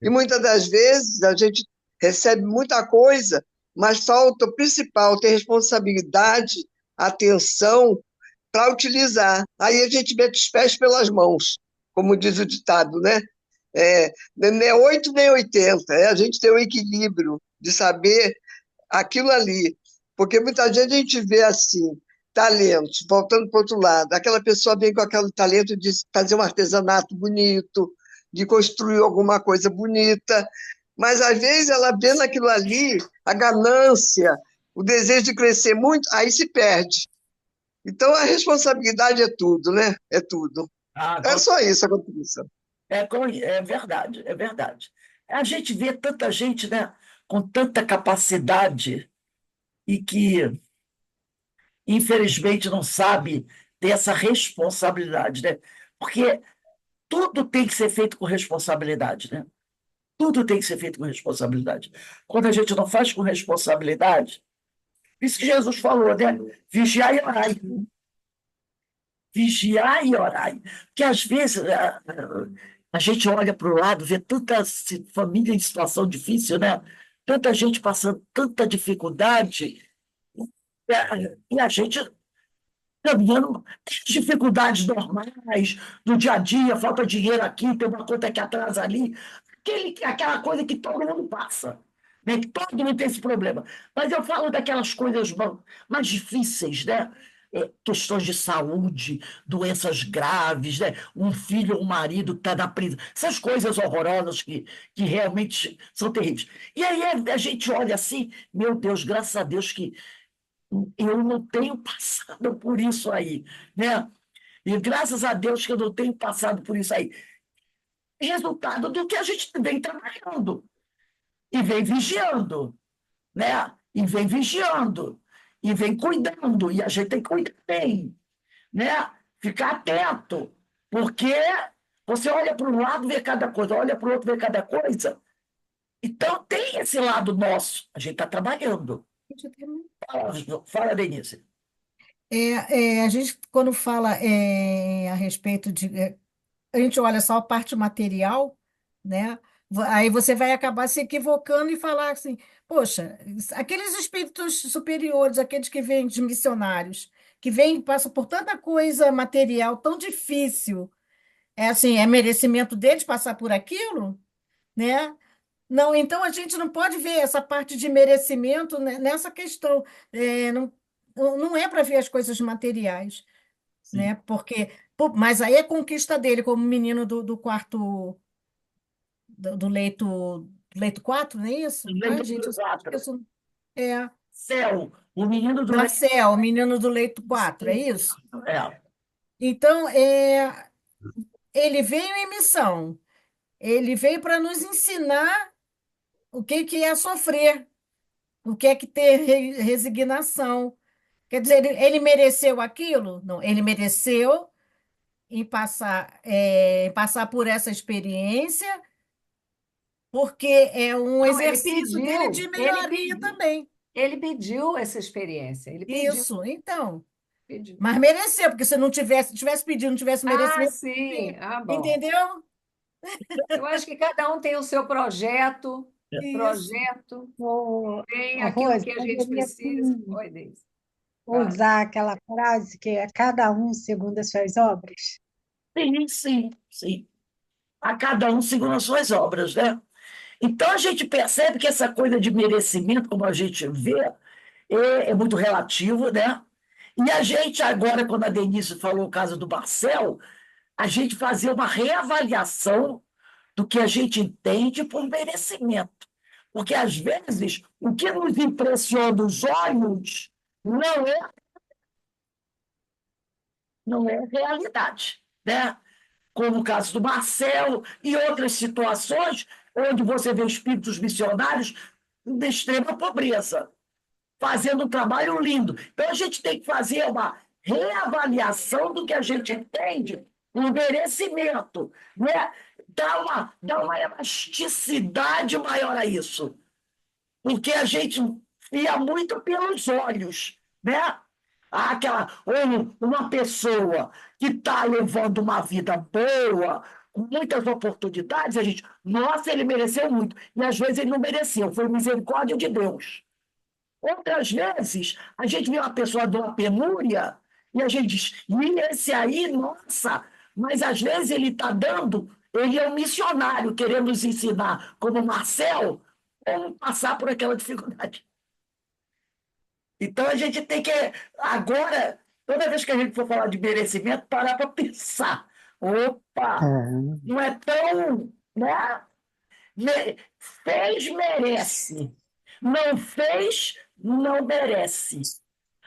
E muitas das vezes a gente recebe muita coisa, mas falta o principal, ter responsabilidade, atenção para utilizar. Aí a gente mete os pés pelas mãos, como diz o ditado, né? Nem é 8 nem 80, a gente tem o equilíbrio de saber aquilo ali. Porque muita gente a gente vê assim, talentos, voltando para o outro lado, aquela pessoa vem com aquele talento de fazer um artesanato bonito, de construir alguma coisa bonita, mas às vezes ela vê naquilo ali a ganância, o desejo de crescer muito, aí se perde. Então a responsabilidade é tudo, né? É tudo. Ah, É só isso a contribuição. é verdade, é verdade. A gente vê tanta gente, né, com tanta capacidade e que, infelizmente, não sabe ter essa responsabilidade, né? Porque tudo tem que ser feito com responsabilidade, né? Tudo tem que ser feito com responsabilidade. Quando a gente não faz com responsabilidade, isso que Jesus falou, né? Vigiai e orai. Vigiai e orai. Porque às vezes a gente olha para o lado, vê tanta família em situação difícil, né? Tanta gente passando tanta dificuldade, e a gente caminhando dificuldades normais do dia a dia, falta dinheiro aqui, tem uma conta que atrasa ali, aquela coisa que todo mundo passa, né? Que todo mundo tem esse problema. Mas eu falo daquelas coisas mais difíceis, né? Questões de saúde, doenças graves, né? Um filho ou um marido está na prisão, essas coisas horrorosas que realmente são terríveis. E aí a gente olha assim, meu Deus, graças a Deus que eu não tenho passado por isso aí, né? E graças a Deus que eu não tenho passado por isso aí. Resultado do que a gente vem trabalhando e vem vigiando, né? E vem vigiando e vem cuidando, e a gente tem que cuidar bem, né? Ficar atento, porque você olha para um lado, vê cada coisa, olha para o outro, vê cada coisa. Então tem esse lado nosso, a gente está trabalhando. Fala, Denise. A gente, quando fala a respeito de. A gente olha só a parte material, né? Aí você vai acabar se equivocando e falar assim: poxa, aqueles espíritos superiores, aqueles que vêm de missionários, que vêm, passam por tanta coisa material tão difícil, é assim, é merecimento deles passar por aquilo, né? Não, então a gente não pode ver essa parte de merecimento nessa questão. Não é para ver as coisas materiais, Sim. né? Porque, pô, mas aí é conquista dele, como menino do quarto, do leito 4, não é isso? Ai, gente, eu sempre Quatro. esqueço. É, Céu, o menino do da leite. Céu, o menino do leito 4, é isso? É, Então, ele veio em missão, ele veio para nos ensinar o que que é sofrer, o que é que ter resignação. Quer dizer, ele mereceu aquilo? Não, ele mereceu em passar por essa experiência, porque é um não, ele exercício dele pediu, de ele melhoria pediu. também. Ele pediu essa experiência, ele pediu, Isso, então. pediu. Mas mereceu, porque se não tivesse pedido, não tivesse Ah, merecimento, sim, bom. entendeu? Eu acho que cada um tem o seu projeto, Isso. tem Ô, aquilo Rose, que a gente poderia precisa. Oi, Deise. Fala. usar aquela frase que é cada um segundo as suas obras? Sim, sim, sim. A cada um segundo as suas obras, né? Então a gente percebe que essa coisa de merecimento, como a gente vê, é muito relativo, né? E a gente agora, quando a Denise falou o caso do Marcel, a gente fazer uma reavaliação do que a gente entende por merecimento. Porque, às vezes, o que nos impressiona os olhos não é realidade, né? Como o caso do Marcel e outras situações onde você vê espíritos missionários de extrema pobreza, fazendo um trabalho lindo. Então, a gente tem que fazer uma reavaliação do que a gente entende, um merecimento, né? Dar uma elasticidade maior a isso, porque a gente via muito pelos olhos, né? Ou uma pessoa que está levando uma vida boa, com muitas oportunidades, a gente, nossa, ele mereceu muito. E às vezes ele não mereceu, foi misericórdia de Deus. Outras vezes, a gente vê uma pessoa de uma penúria e a gente diz, e esse aí, nossa, mas às vezes ele está dando, ele é um missionário querendo nos ensinar, como Marcel, como passar por aquela dificuldade. Então a gente tem que, agora, toda vez que a gente for falar de merecimento, parar para pensar. Opa, É. não é tão, né? Fez, merece. Não fez, não merece.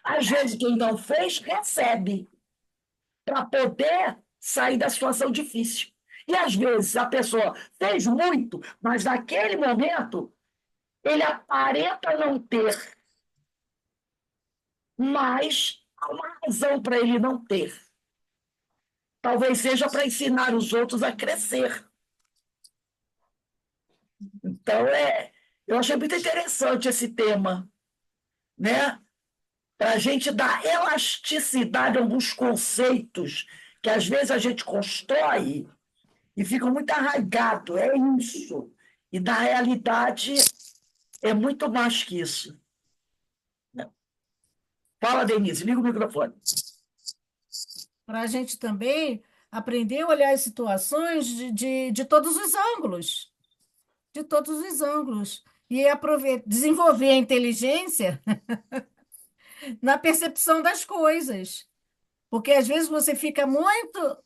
Às vezes, quem não fez, recebe, para poder sair da situação difícil. E, às vezes, a pessoa fez muito, mas naquele momento, ele aparenta não ter, mas há uma razão para ele não ter. Talvez seja para ensinar os outros a crescer. Então, eu achei muito interessante esse tema, né? Para a gente dar elasticidade a alguns conceitos que às vezes a gente constrói e fica muito arraigado, é isso. E na realidade é muito mais que isso. Fala, Denise, liga o microfone. Para a gente também aprender a olhar as situações de todos os ângulos, de todos os ângulos. E desenvolver a inteligência na percepção das coisas. Porque às vezes você fica muito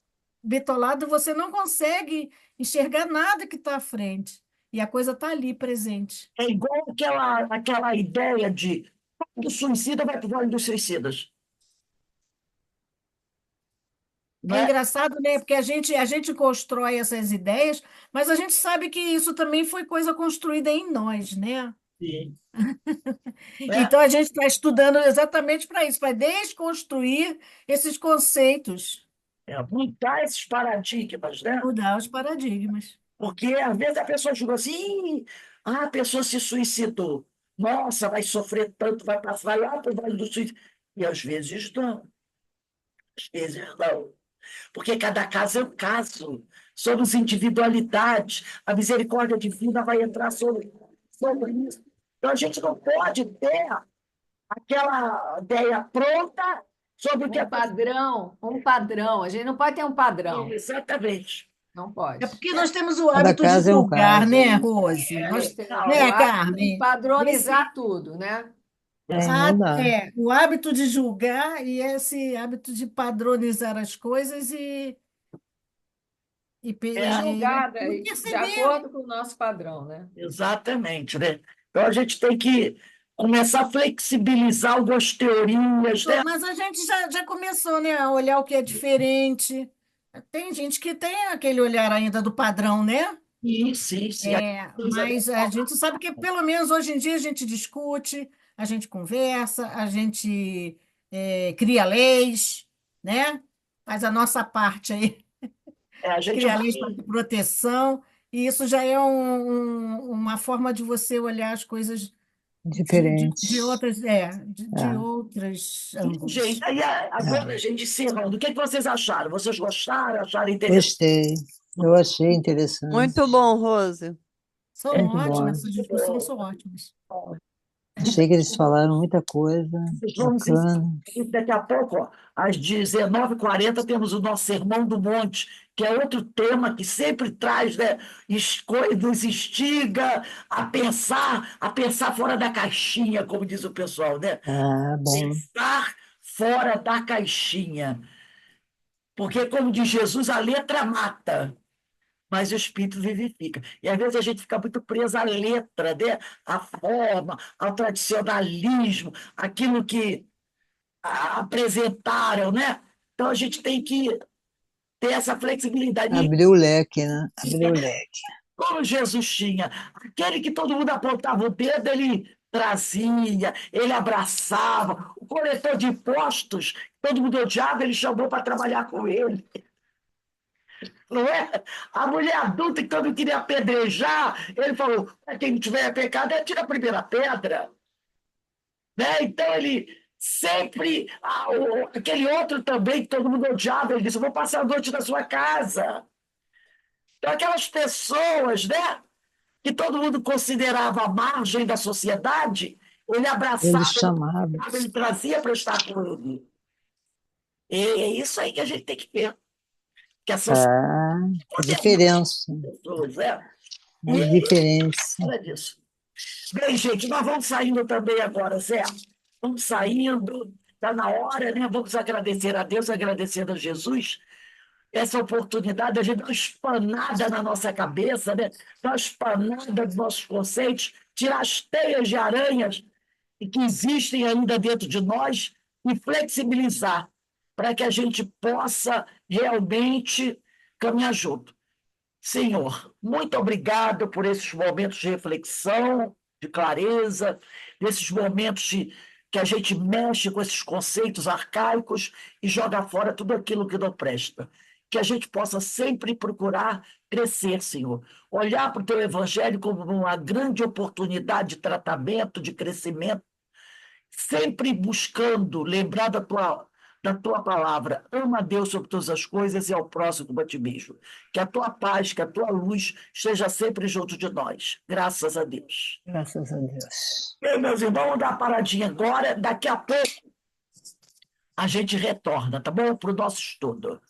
bitolado, você não consegue enxergar nada que está à frente. E a coisa está ali presente. É igual aquela ideia de todo suicida vai para o Vale dos Suicidas. Não É é? engraçado, né? Porque a gente constrói essas ideias, mas a gente sabe que isso também foi coisa construída em nós, né? Sim. Então a gente está estudando exatamente para isso, para desconstruir esses conceitos, Mudar esses paradigmas, né? mudar os paradigmas. Porque às vezes a pessoa julga assim, "Ih, a pessoa se suicidou. Nossa, vai sofrer tanto, vai lá para o Vale do Suicídio. E às vezes não, às vezes não. Porque cada caso é um caso. Somos individualidades. A misericórdia divina vai entrar sobre isso. Então a gente não pode ter aquela ideia pronta sobre o que Um padrão, um padrão. A gente não pode ter um padrão. Exatamente. Não É pode. porque nós temos o Cada hábito de caso é um julgar, caso. né, Rose? Não, o Né, hábito de Carmen? padronizar tudo, né? Não dá. O hábito de julgar e esse hábito de padronizar as coisas E julgar não de perceber. acordo com o nosso padrão, né? Exatamente, né? Então a gente tem que começar a flexibilizar algumas teorias, né? Mas a gente já começou, né, a olhar o que é diferente. Tem gente que tem aquele olhar ainda do padrão, né? Sim, sim, sim. Mas a gente sabe que, pelo menos hoje em dia, a gente discute, a gente conversa, a gente cria leis, né? Faz a nossa parte aí, A gente cria vai. leis para proteção, e isso já é uma forma de você olhar as coisas de Diferentes. outras, de outros ângulos. Gente, aí agora, gente, encerrando, o que é que vocês acharam? Vocês gostaram? Acharam interessante? Gostei. Eu achei interessante. Muito bom, Rose. São Muito bom. ótimas, essas discussões são ótimas. Achei que eles falaram muita coisa Vamos bacana. daqui a pouco, ó, às 19h40, temos o nosso Sermão do Monte, que é outro tema que sempre traz, né, nos instiga a pensar fora da caixinha, como diz o pessoal, né? Ah, bom. Pensar fora da caixinha. Porque, como diz Jesus, a letra mata, mas o espírito vivifica. E às vezes a gente fica muito preso à letra, né? À forma, ao tradicionalismo, aquilo que apresentaram, né? Então a gente tem que ter essa flexibilidade. Abriu o leque, né? Abriu o leque. Como Jesus tinha, aquele que todo mundo apontava o dedo, ele trazia, ele abraçava. O coletor de impostos, todo mundo odiava, ele chamou para trabalhar com ele. Não é? A mulher adulta que todo mundo queria apedrejar, ele falou: quem não tiver pecado, tira a primeira pedra. Né? Então ele sempre. Aquele outro também que todo mundo odiava, ele disse: eu vou passar a noite na sua casa. Então, aquelas pessoas, né, que todo mundo considerava à margem da sociedade, ele abraçava, Ele chamava. ele trazia para estar com ele. E é isso aí que a gente tem que ver. Que a sociedade A diferença. pessoas, né? A E diferença. nada disso. Bem, gente, nós vamos saindo também agora, certo? Vamos saindo, está na hora, né? Vamos agradecer a Deus, agradecer a Jesus essa oportunidade, a gente dar uma espanada na nossa cabeça, né? Dar uma espanada nos nossos conceitos, tirar as teias de aranhas que existem ainda dentro de nós e flexibilizar para que a gente possa realmente caminhar junto. Senhor, muito obrigado por esses momentos de reflexão, de clareza, desses momentos que a gente mexe com esses conceitos arcaicos e joga fora tudo aquilo que não presta. Que a gente possa sempre procurar crescer, Senhor. Olhar para o teu evangelho como uma grande oportunidade de tratamento, de crescimento, sempre buscando lembrar da tua palavra. Ama a Deus sobre todas as coisas e ao próximo como a ti mesmo. Que a tua paz, que a tua luz esteja sempre junto de nós. Graças a Deus. Graças a Deus. Bem, meus irmãos, vamos dar uma paradinha agora. Daqui a pouco a gente retorna, tá bom? Para o nosso estudo.